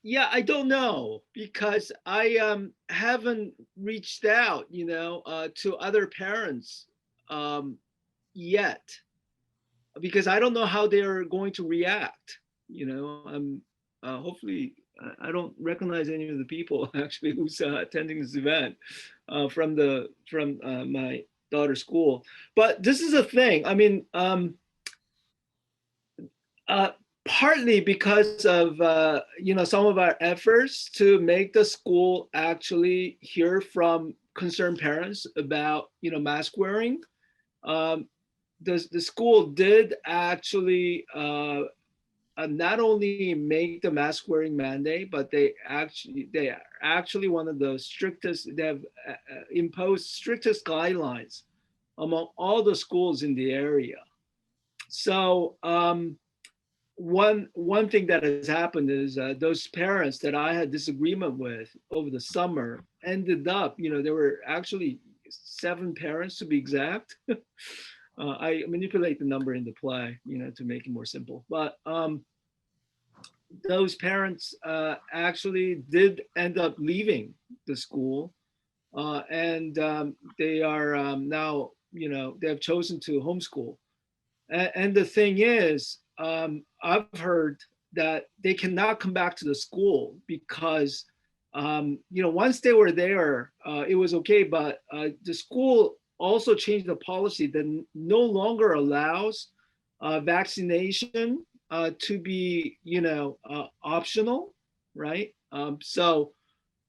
Yeah, I don't know because I haven't reached out, to other parents yet because I don't know how they're going to react. I'm hopefully I don't recognize any of the people actually who's attending this event from my daughter's school. But this is a thing. I mean, uh, partly because of some of our efforts to make the school actually hear from concerned parents about mask wearing. Um, the school did actually not only make the mask wearing mandate, but they are actually one of the strictest. They have imposed strictest guidelines among all the schools in the area. So one thing that has happened is those parents that I had disagreement with over the summer ended up, there were actually 7 parents to be exact. I manipulate the number in the play, to make it more simple. But those parents actually did end up leaving the school, and they are now, they have chosen to homeschool. And the thing is, I've heard that they cannot come back to the school because, once they were there, it was okay. But the school also changed the policy that no longer allows vaccination to be, optional, right? So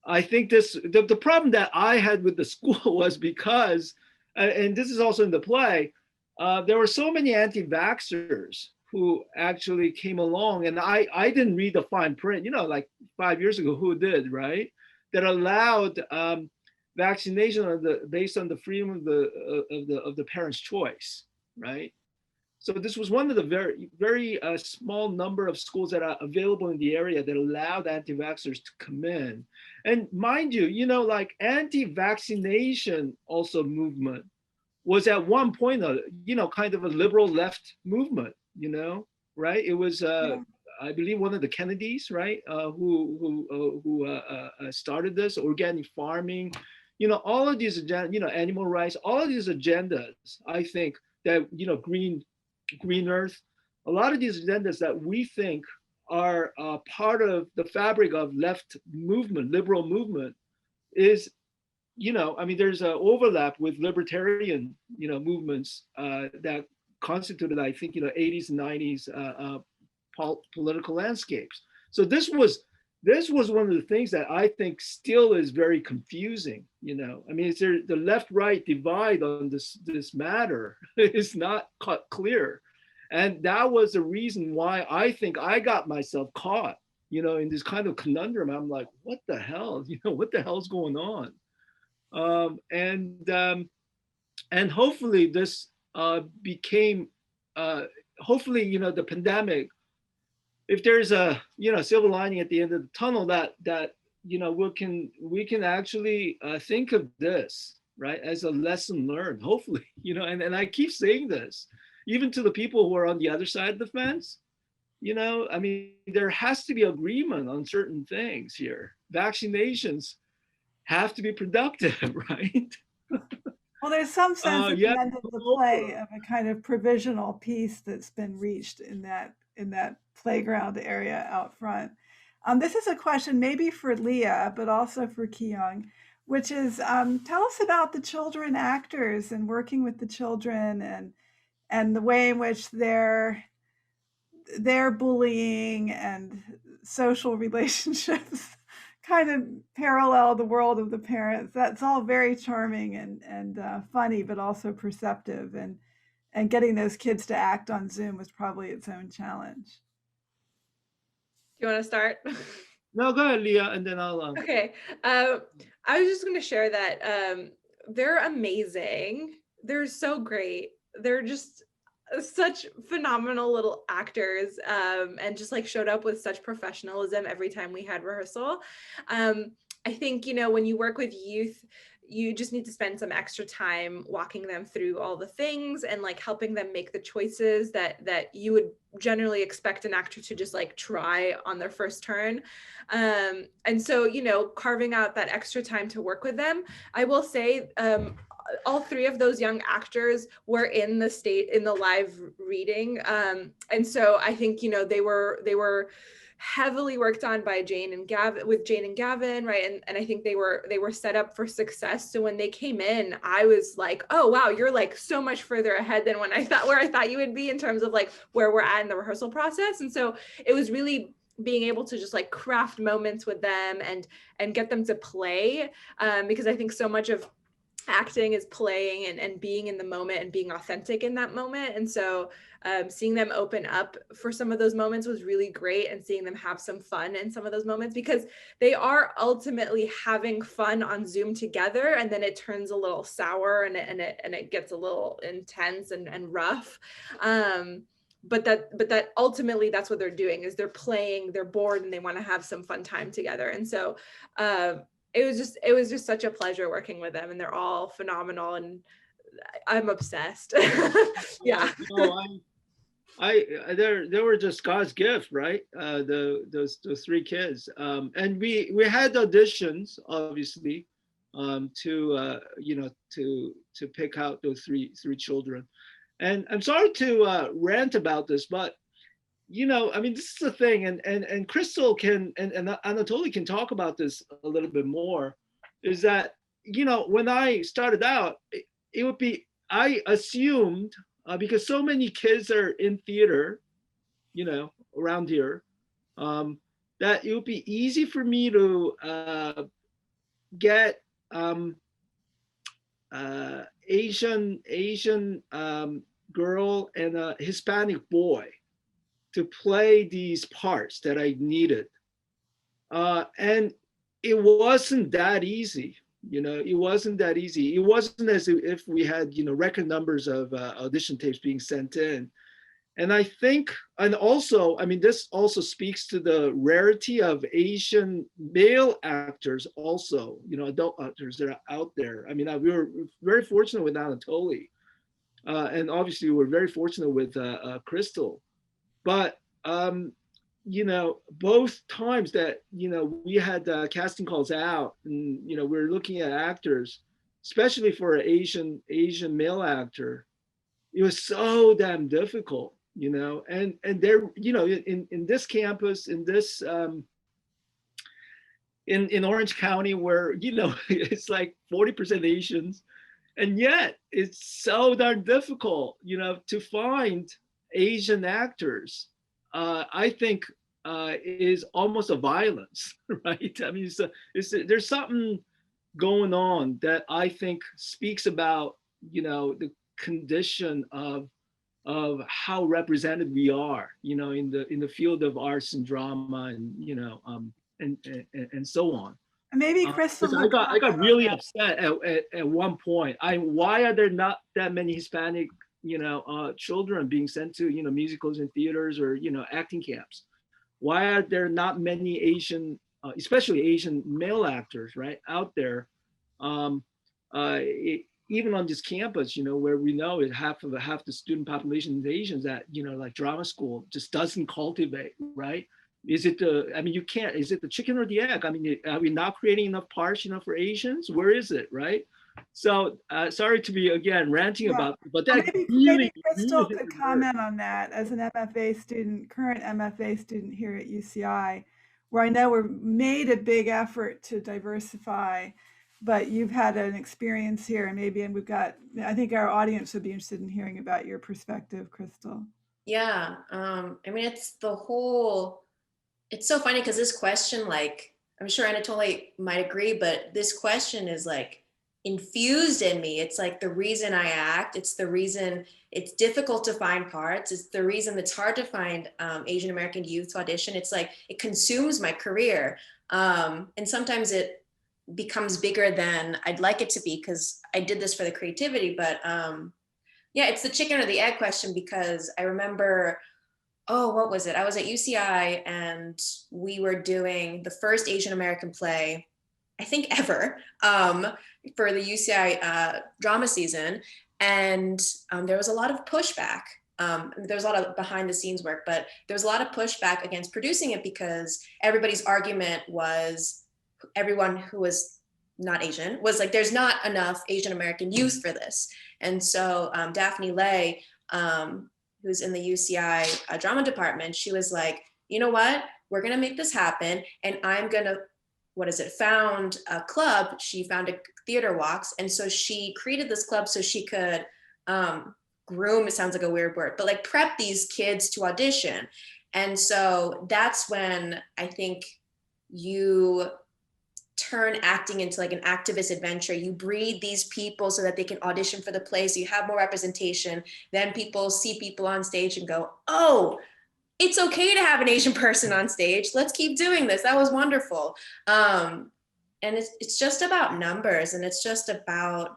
I think the problem that I had with the school was because, and this is also in the play, there were so many anti-vaxxers who actually came along, and I didn't read the fine print, like 5 years ago, who did, right? That allowed vaccination based on the freedom of the parents' choice, right? So this was one of the very, very small number of schools that are available in the area that allowed anti-vaxxers to come in. And mind you, like anti-vaccination also movement was at one point kind of a liberal left movement, right? It was I believe one of the Kennedys, right, who started this organic farming, all of these animal rights, all of these agendas. I think that green earth, a lot of these agendas that we think are part of the fabric of left movement, liberal movement, is there's an overlap with libertarian, movements that constituted, I think, 80s and 90s political landscapes. So this was one of the things that I think still is very confusing. It's the left-right divide on this matter is not cut clear, and that was the reason why I think I got myself caught, in this kind of conundrum. I'm like, what the hell, what the hell's going on? And hopefully this became hopefully the pandemic, if there's a silver lining at the end of the tunnel, that we can actually think of this, right, as a lesson learned, hopefully. And I keep saying this even to the people who are on the other side of the fence. There has to be agreement on certain things here. Vaccinations have to be productive, right? Well, there's some sense at yeah. the end of the play of a kind of provisional peace that's been reached in that playground area out front. This is a question maybe for Leah, but also for Kyung, which is tell us about the children actors and working with the children and the way in which their bullying and social relationships kind of parallel the world of the parents. That's all very charming and funny, but also perceptive. And getting those kids to act on Zoom was probably its own challenge. Do you want to start? No, go ahead, Leah, and then I'll. Okay. I was just going to share that they're amazing. They're so great. They're just such phenomenal little actors, and just like showed up with such professionalism every time we had rehearsal. I think, you know, when you work with youth, you just need to spend some extra time walking them through all the things and like helping them make the choices that you would generally expect an actor to just like try on their first turn. And so, you know, carving out that extra time to work with them, I will say, all three of those young actors were in the live reading. And so I think, you know, they were heavily worked on by Jane and Gavin, right? And I think they were set up for success. So when they came in, I was like, oh wow, you're like so much further ahead than where I thought you would be in terms of like where we're at in the rehearsal process. And so it was really being able to just like craft moments with them and get them to play, because I think so much of acting is playing and being in the moment and being authentic in that moment. And so seeing them open up for some of those moments was really great, and seeing them have some fun in some of those moments, because they are ultimately having fun on Zoom together, and then it turns a little sour and it gets a little intense and rough. But that ultimately that's what they're doing, is they're playing, they're bored, and they want to have some fun time together. And so it was just such a pleasure working with them, and they're all phenomenal, and I'm obsessed. Yeah. They were just God's gift, right? Those three kids, and we had auditions, obviously, to you know, to pick out those three children. And I'm sorry to rant about this, but you know, I mean, this is the thing, and Crystal can and Anatoly can talk about this a little bit more. Is that, you know, when I started out, it would be, I assumed, because so many kids are in theater, you know, around here, that it would be easy for me to get Asian girl and a Hispanic boy to play these parts that I needed. And it wasn't that easy. You know, it wasn't that easy. It wasn't as if we had, you know, record numbers of audition tapes being sent in. And I think, and also, I mean, this also speaks to the rarity of Asian male actors also, you know, adult actors that are out there. I mean, we were very fortunate with Anatoly. And obviously we were very fortunate with Crystal. But you know, both times that, you know, we had casting calls out, and you know, we're looking at actors, especially for an Asian male actor, it was so damn difficult, you know. And there, you know, in this campus, in this in Orange County, where, you know, it's like 40% Asians, and yet it's so darn difficult, you know, to find Asian actors. I think is almost a violence, right? I mean, there's something going on that I think speaks about, you know, the condition of how represented we are, you know, in the field of arts and drama, and you know, and so on. Maybe Crystal. I got really upset at one point. Why are there not that many Hispanic, you know, children being sent to, you know, musicals and theaters, or, you know, acting camps? Why are there not many Asian, especially Asian male actors, right, out there? Even on this campus, you know, where we know it, half the student population is Asians, that, you know, like drama school just doesn't cultivate, right? Is it I mean, you can't, is it the chicken or the egg? I mean, are we not creating enough parts, you know, for Asians? Where is it, right? So sorry to be, again, ranting about it, but that maybe Crystal could comment on that as an MFA student, current MFA student here at UCI, where I know we're made a big effort to diversify, but you've had an experience here, and we've got, I think our audience would be interested in hearing about your perspective, Crystal. Yeah, I mean, it's so funny because this question, like, I'm sure Anatoly might agree, but this question is like infused in me. It's like the reason I act. It's the reason it's difficult to find parts. It's the reason it's hard to find Asian American youth to audition. It's like it consumes my career. And sometimes it becomes bigger than I'd like it to be because I did this for the creativity. But yeah, it's the chicken or the egg question because I remember, oh, what was it? I was at UCI and we were doing the first Asian American play, I think ever, for the UCI drama season. And there was a lot of pushback. There was a lot of behind the scenes work, but there was a lot of pushback against producing it because everybody's argument was everyone who was not Asian was like, there's not enough Asian American youth for this. And so Daphne Lay, who's in the UCI drama department, she was like, you know what? We're going to make this happen. And I'm going to, found a club. She found a theater walks. And so she created this club so she could groom, it sounds like a weird word, but like prep these kids to audition. And so that's when I think you turn acting into like an activist adventure. You breed these people so that they can audition for the play, so you have more representation. Then people see people on stage and go, oh, it's okay to have an Asian person on stage. Let's keep doing this. That was wonderful. And it's just about numbers, and it's just about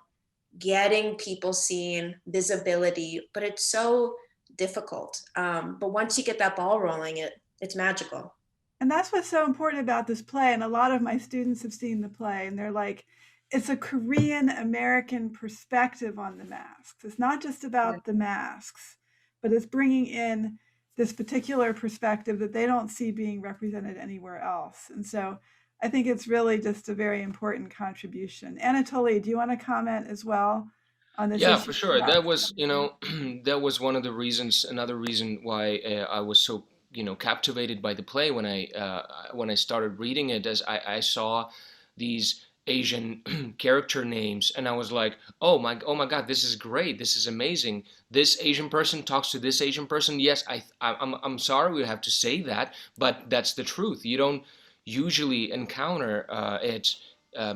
getting people seen, visibility, but it's so difficult. But once you get that ball rolling, it's magical. And that's what's so important about this play. And a lot of my students have seen the play and they're like, it's a Korean American perspective on the masks. It's not just about the masks, but it's bringing in this particular perspective that they don't see being represented anywhere else. And so I think it's really just a very important contribution. Anatoly, do you want to comment as well on this Yeah, issue? for sure. That was, that was one of the reasons, another reason why I was so, captivated by the play when I started reading it, as I saw these Asian character names, and I was like, oh my God, this is great, this is amazing. This Asian person talks to this Asian person. Yes, I'm sorry we have to say that, but that's the truth. You don't usually encounter it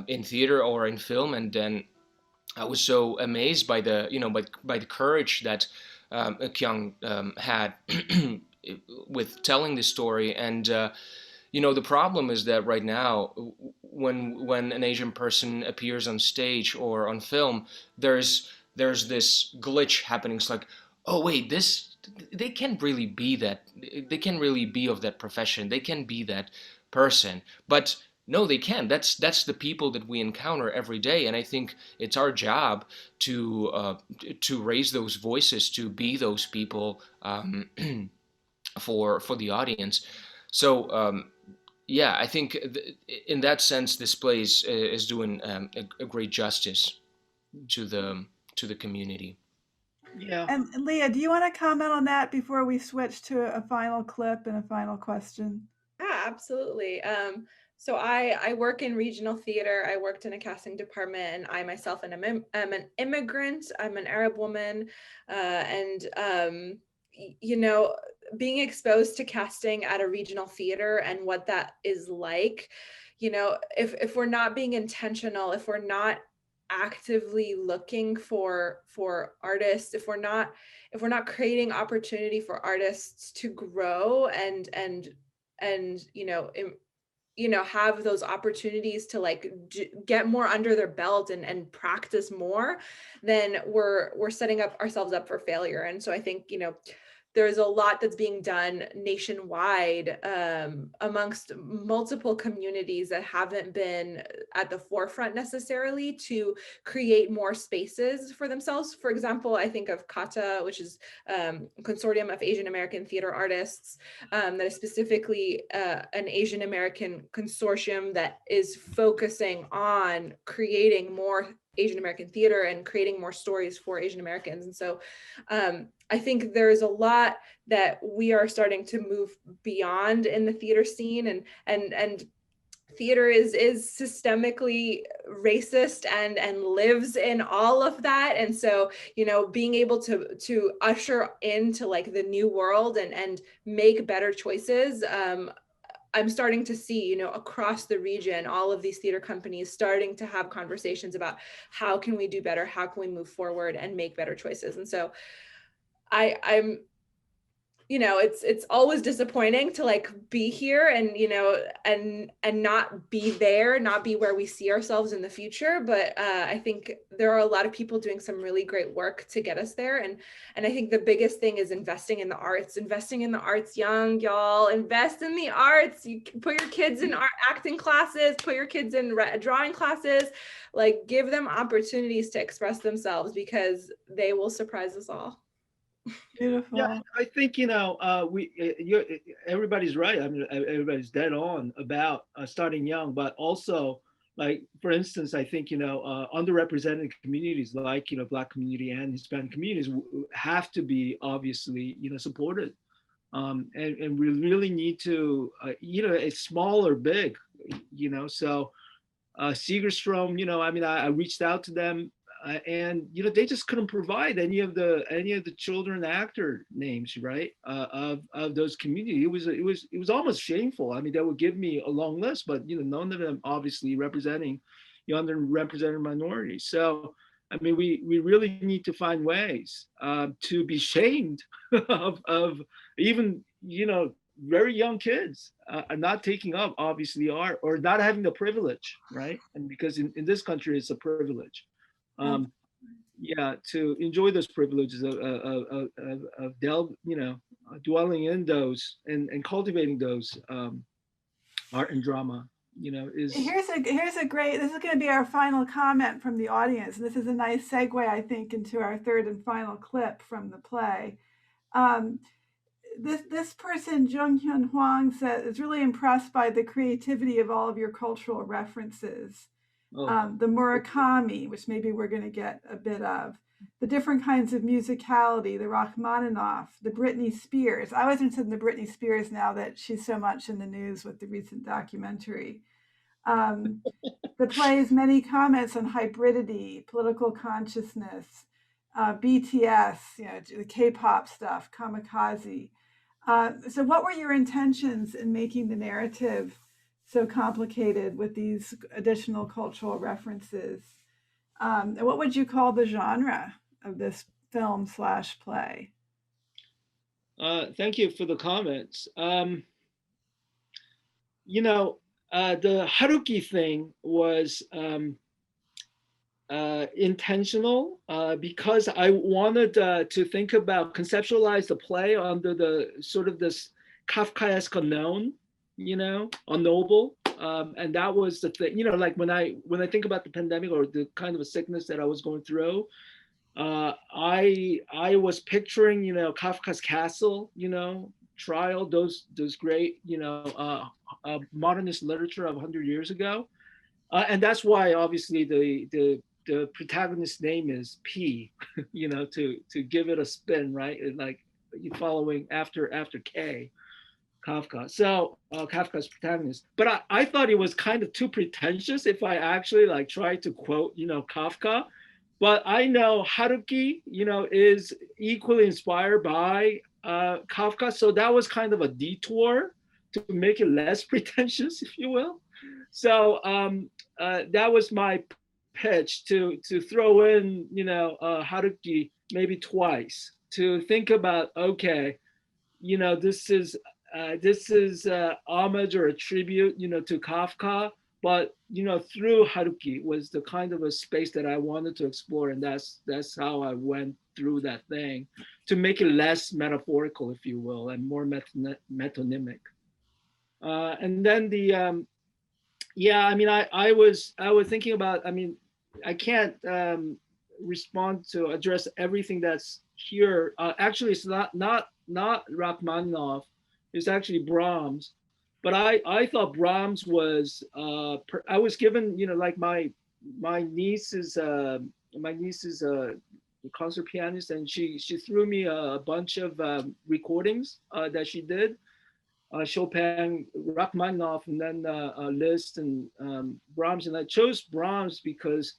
in theater or in film, and then I was so amazed by the by the courage that Kyung had with telling this story. And the problem is that right now, when an Asian person appears on stage or on film, there's this glitch happening. It's like, oh wait, they can't really be that. They can really be of that profession. They can be that person, but no, they can. That's the people that we encounter every day, and I think it's our job to raise those voices, to be those people for the audience. So yeah, I think in that sense, this play is doing a great justice to the community. Yeah. And Leah, do you want to comment on that before we switch to a final clip and a final question? Yeah, absolutely. So I work in regional theater. I worked in a casting department, and I myself am an immigrant. I'm an Arab woman, and being exposed to casting at a regional theater and what that is like, if we're not being intentional, if we're not actively looking for artists, if we're not creating opportunity for artists to grow and have those opportunities to like get more under their belt and practice more, then we're setting ourselves up for failure. And so I think there's a lot that's being done nationwide amongst multiple communities that haven't been at the forefront necessarily to create more spaces for themselves. For example, I think of CATA, which is a consortium of Asian American theater artists that is specifically an Asian American consortium that is focusing on creating more Asian American theater and creating more stories for Asian Americans. And so I think there's a lot that we are starting to move beyond in the theater scene, and theater is systemically racist and lives in all of that. And so being able to usher into like the new world and make better choices I'm starting to see, you know, across the region, all of these theater companies starting to have conversations about how can we do better, how can we move forward and make better choices. And so I'm, you know, it's always disappointing to like be here and, you know, and not be there, not be where we see ourselves in the future. But I think there are a lot of people doing some really great work to get us there. And I think the biggest thing is investing in the arts young, y'all. Invest in the arts. You can put your kids in art acting classes, put your kids in drawing classes, like give them opportunities to express themselves because they will surprise us all. Beautiful. Yeah, I think everybody's right. I mean, everybody's dead on about starting young, but also, like for instance, I think underrepresented communities like Black community and Hispanic communities have to be obviously supported, and we really need to it's small or big, so Segerstrom, I mean, I reached out to them, and they just couldn't provide any of the children actor names, right? Of those communities. It was almost shameful. I mean, they would give me a long list, but none of them obviously representing underrepresented minorities. So I mean, we really need to find ways to be shamed of even very young kids are not taking up obviously art or not having the privilege, right? And because in this country it's a privilege, yeah, to enjoy those privileges of dwelling in those and cultivating those art and drama, is Here's a great. This is going to be our final comment from the audience. This is a nice segue, I think, into our third and final clip from the play. Um, this person, Jung Hyun Hwang, said is really impressed by the creativity of all of your cultural references. The Murakami, which maybe we're going to get a bit of, the different kinds of musicality, the Rachmaninoff, the Britney Spears. I was interested in the Britney Spears now that she's so much in the news with the recent documentary. The play's many comments on hybridity, political consciousness, BTS, the K-pop stuff, kamikaze. So what were your intentions in making the narrative so complicated with these additional cultural references? And what would you call the genre of this film/play? Thank you for the comments. The Haruki thing was intentional because I wanted to think about, conceptualize the play under the sort of this Kafkaesque unknown, unknowable. And that was the thing, like when I think about the pandemic or the kind of a sickness that I was going through, I was picturing, Kafka's Castle, trial, those great, modernist literature of 100 years ago. And that's why obviously the protagonist's name is P, to give it a spin, right? And like following after K, Kafka. So Kafka's protagonist. But I thought it was kind of too pretentious if I actually like tried to quote, Kafka. But I know Haruki, is equally inspired by Kafka. So that was kind of a detour to make it less pretentious, if you will. So that was my pitch to throw in, Haruki maybe twice to think about, okay, this is homage or a tribute, to Kafka, but through Haruki was the kind of a space that I wanted to explore, and that's how I went through that thing to make it less metaphorical, if you will, and more metonymic. And then the yeah, I mean, I was thinking about, I mean, I can't respond to address everything that's here. Actually, it's not Rachmaninoff. It's actually Brahms. But I thought Brahms was I was given, like my niece is a concert pianist, and she threw me a bunch of recordings that she did. Chopin, Rachmaninoff, and then Liszt and Brahms. And I chose Brahms because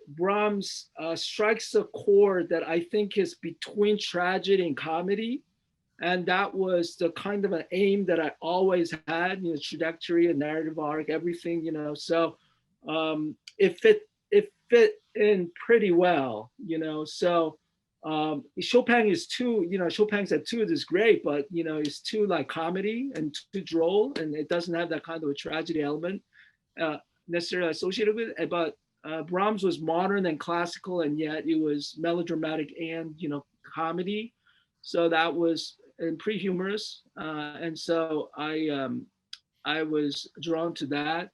Brahms strikes a chord that I think is between tragedy and comedy. And that was the kind of an aim that I always had, trajectory and narrative arc, everything, So it fit in pretty well, So Chopin is too, Chopin's etude is great, but it's too like comedy and too droll, and it doesn't have that kind of a tragedy element uh, necessarily associated with it. But Brahms was modern and classical, and yet it was melodramatic and comedy. So that was and pretty humorous, and so I was drawn to that.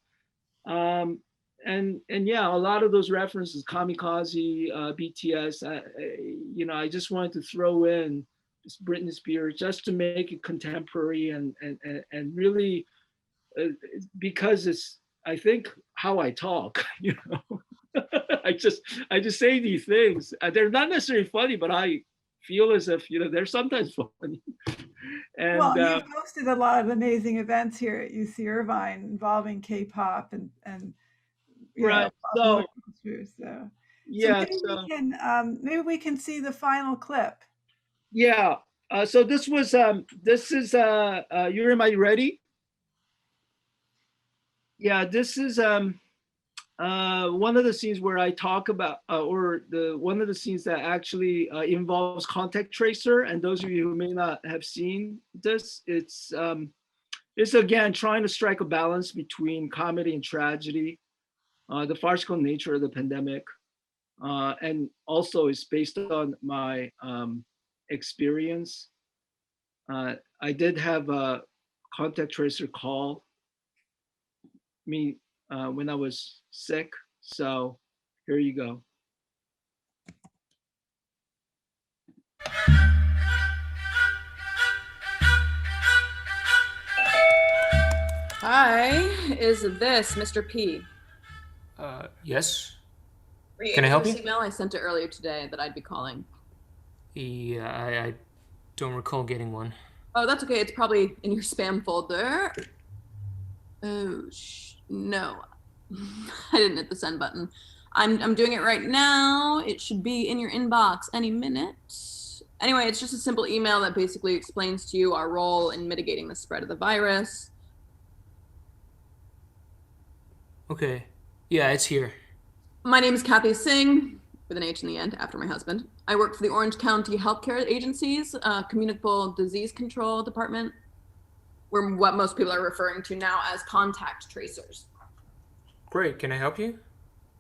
Um, and yeah, a lot of those references, Kamikaze, BTS. I just wanted to throw in Britney Spears just to make it contemporary and really because it's I think how I talk. I just I just say these things. They're not necessarily funny, but I feel as if they're sometimes funny. Well, And you've hosted a lot of amazing events here at UC Irvine involving K-pop and right, popular so culture. So yeah, so maybe we can see the final clip. yeah. So this is Yuri, am I ready? Yeah, this is one of the scenes where I talk about, or the one of the scenes that actually involves contact tracer. And those of you who may not have seen this, it's again trying to strike a balance between comedy and tragedy, the farcical nature of the pandemic, and also it's based on my experience. I did have a contact tracer call me when I was sick. So here you go. Hi, is this Mr. P? Yes. Were you Can I able help to you? see email I sent it earlier today that I'd be calling? Yeah, I don't recall getting one. Oh, that's okay. It's probably in your spam folder. Oh, no. I didn't hit the send button. I'm doing it right now. It should be in your inbox any minute. Anyway, it's just a simple email that basically explains to you our role in mitigating the spread of the virus. Okay. Yeah, it's here. My name is Kathy Singh, with an H in the end, after my husband. I work for the Orange County Healthcare Agency's Communicable Disease Control Department. We're what most people are referring to now as contact tracers. Great. Can I help you?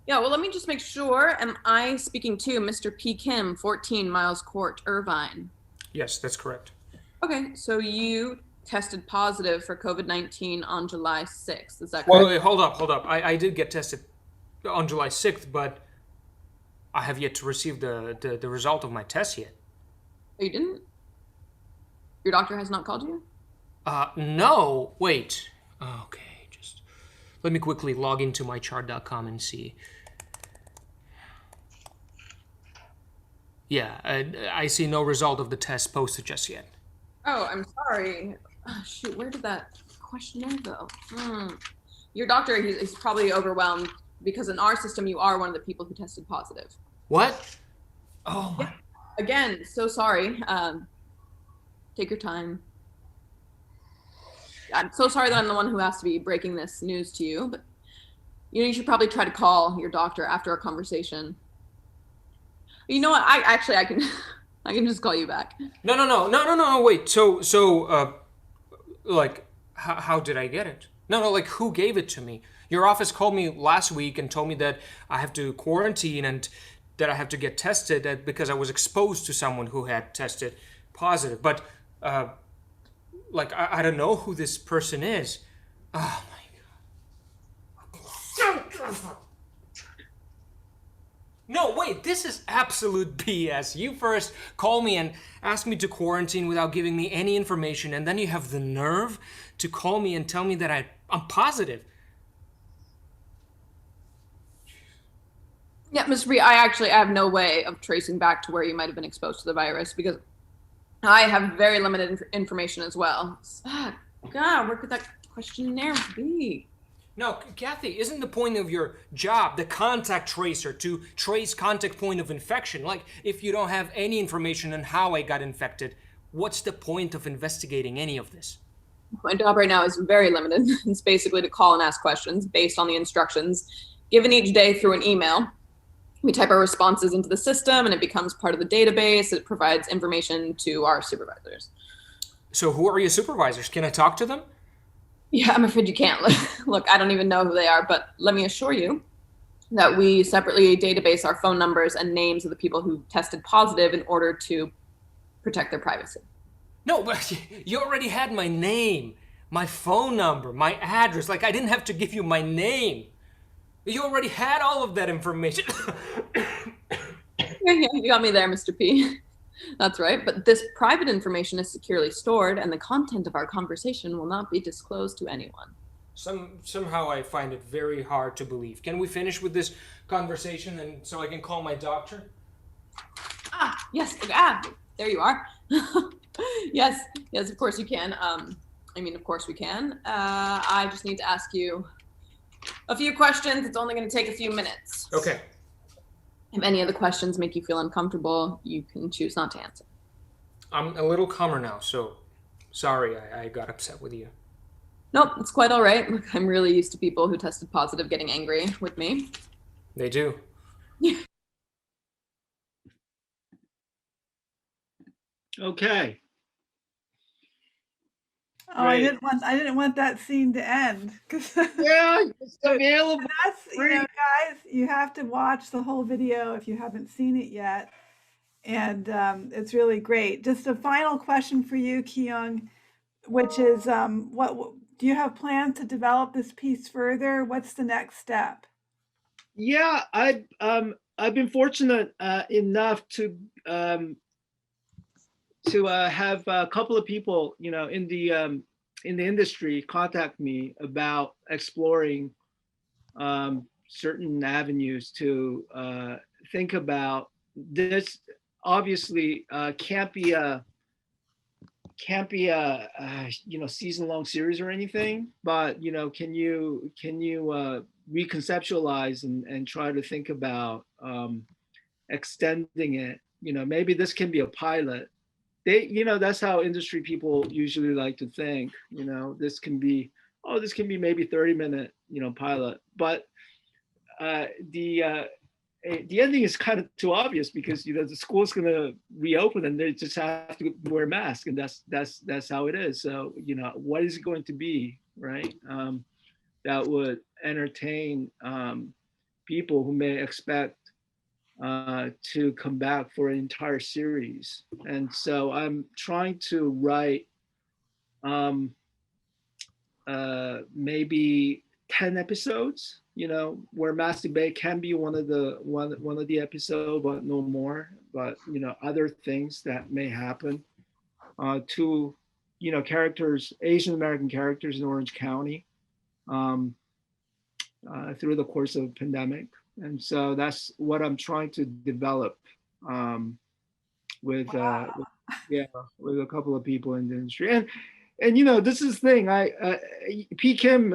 Yeah, well, let me just make sure. Am I speaking to Mr. P. Kim, 14 Miles Court, Irvine? Yes, that's correct. Okay, so you tested positive for COVID-19 on July 6th. Is that correct? Wait, hold up. I did get tested on July 6th, but I have yet to receive the result of my test yet. Oh, you didn't? Your doctor has not called you? No. Wait. Okay, just let me quickly log into mychart.com and see. Yeah, I see no result of the test posted just yet. Oh, I'm sorry. Oh, shoot, where did that questionnaire go? Your doctor, he's probably overwhelmed because in our system, you are one of the people who tested positive. What? Oh my. Again, so sorry. Take your time. I'm so sorry that I'm the one who has to be breaking this news to you, but you should probably try to call your doctor after our conversation. You know what? I can I can just call you back. No. Wait. So, like, how did I get it? No. Like, who gave it to me? Your office called me last week and told me that I have to quarantine and that I have to get tested because I was exposed to someone who had tested positive. But, like, I don't know who this person is. Oh my god. No, wait, this is absolute BS. You first call me and ask me to quarantine without giving me any information, and then you have the nerve to call me and tell me that I'm positive. Yeah, Ms. Bree, I have no way of tracing back to where you might have been exposed to the virus because I have very limited information as well. God, where could that questionnaire be? No, Kathy, isn't the point of your job, the contact tracer, to trace contact point of infection? Like, if you don't have any information on how I got infected, What's the point of investigating any of this? My job right now is very limited. It's basically to call and ask questions based on the instructions given each day through an email. We type our responses into the system and it becomes part of the database. It provides information to our supervisors. So who are your supervisors? Can I talk to them? Yeah, I'm afraid you can't. Look, I don't even know who they are, but let me assure you that we separately database our phone numbers and names of the people who tested positive in order to protect their privacy. No, but you already had my name, my phone number, my address. Like, I didn't have to give you my name. You already had all of that information. Yeah, you got me there, Mr. P. That's right, but this private information is securely stored and the content of our conversation will not be disclosed to anyone. Somehow I find it very hard to believe. Can we finish with this conversation and so I can call my doctor? Yes, there you are. Yes, of course you can. Of course we can. I just need to ask you a few questions. It's only going to take a few minutes. Okay. If any of the questions make you feel uncomfortable, you can choose not to answer. I'm a little calmer now, so sorry I got upset with you. Nope, it's quite all right. Look, I'm really used to people who tested positive getting angry with me. They do. Okay. Oh, Great. I didn't want that scene to end. Yeah, it's available. Guys, you have to watch the whole video if you haven't seen it yet. And it's really great. Just a final question for you, Kyung, which is, what do you have plans to develop this piece further? What's the next step? Yeah, I've been fortunate enough to have a couple of people, in the industry contact me about exploring certain avenues to think about. This obviously can't be a season-long series or anything, but can you reconceptualize and try to think about extending it? Maybe this can be a pilot. That's how industry people usually like to think. This can be maybe 30-minute pilot, but the ending is kind of too obvious because the school's going to reopen and they just have to wear masks, and that's how it is. So what is it going to be, right? That would entertain people who may expect to come back for an entire series. And so I'm trying to write maybe 10 episodes, where Mass Debate can be one of the episode, but no more. But other things that may happen to characters, Asian American characters in Orange County through the course of the pandemic. And so that's what I'm trying to develop with a couple of people in the industry. And this is the thing. P. Kim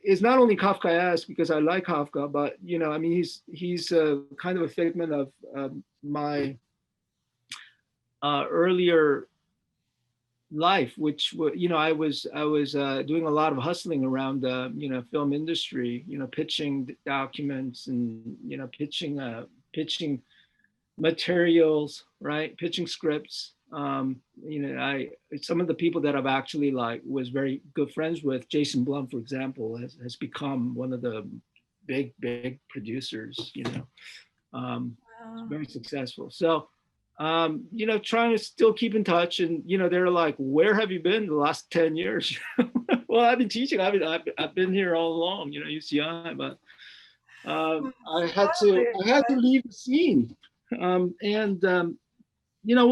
is not only Kafkaesque because I like Kafka, but he's kind of a figment of my earlier life, which I was doing a lot of hustling around the film industry, pitching documents and pitching materials, right? Pitching scripts. Some of the people that I've actually was very good friends with, Jason Blum, for example, has become one of the big producers. Very successful. So, trying to still keep in touch, and they're like, "Where have you been the last 10 years?" Well, I've been teaching. I've been here all along. UCI, but I had to leave the scene. We'll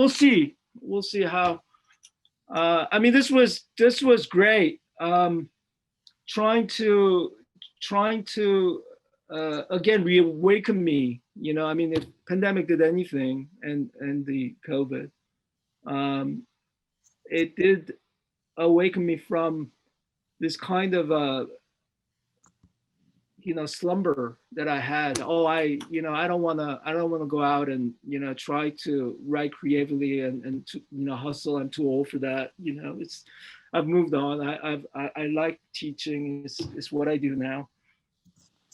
see. We'll see how. This was great. Trying to again reawaken me. If pandemic did anything, and the COVID, it did awaken me from this kind of slumber that I had. Oh, I don't want to go out and try to write creatively and to, hustle. I'm too old for that. I've moved on. I like teaching. Is what I do now.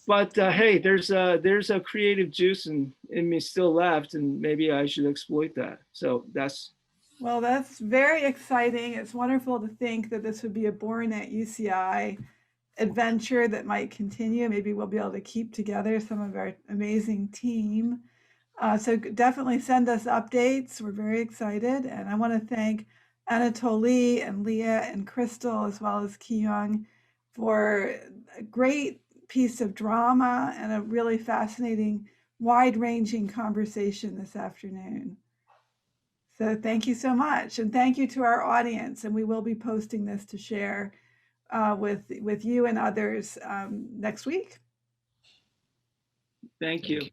But hey, there's a creative juice in me still left, and maybe I should exploit that. So that's very exciting. It's wonderful to think that this would be a Born at UCI adventure that might continue. Maybe we'll be able to keep together some of our amazing team. So definitely send us updates. We're very excited. And I want to thank Anatoly and Leah and Crystal, as well as Kyung, for a great piece of drama and a really fascinating, wide-ranging conversation this afternoon. So thank you so much. And thank you to our audience. And we will be posting this to share with you and others next week. Thank you.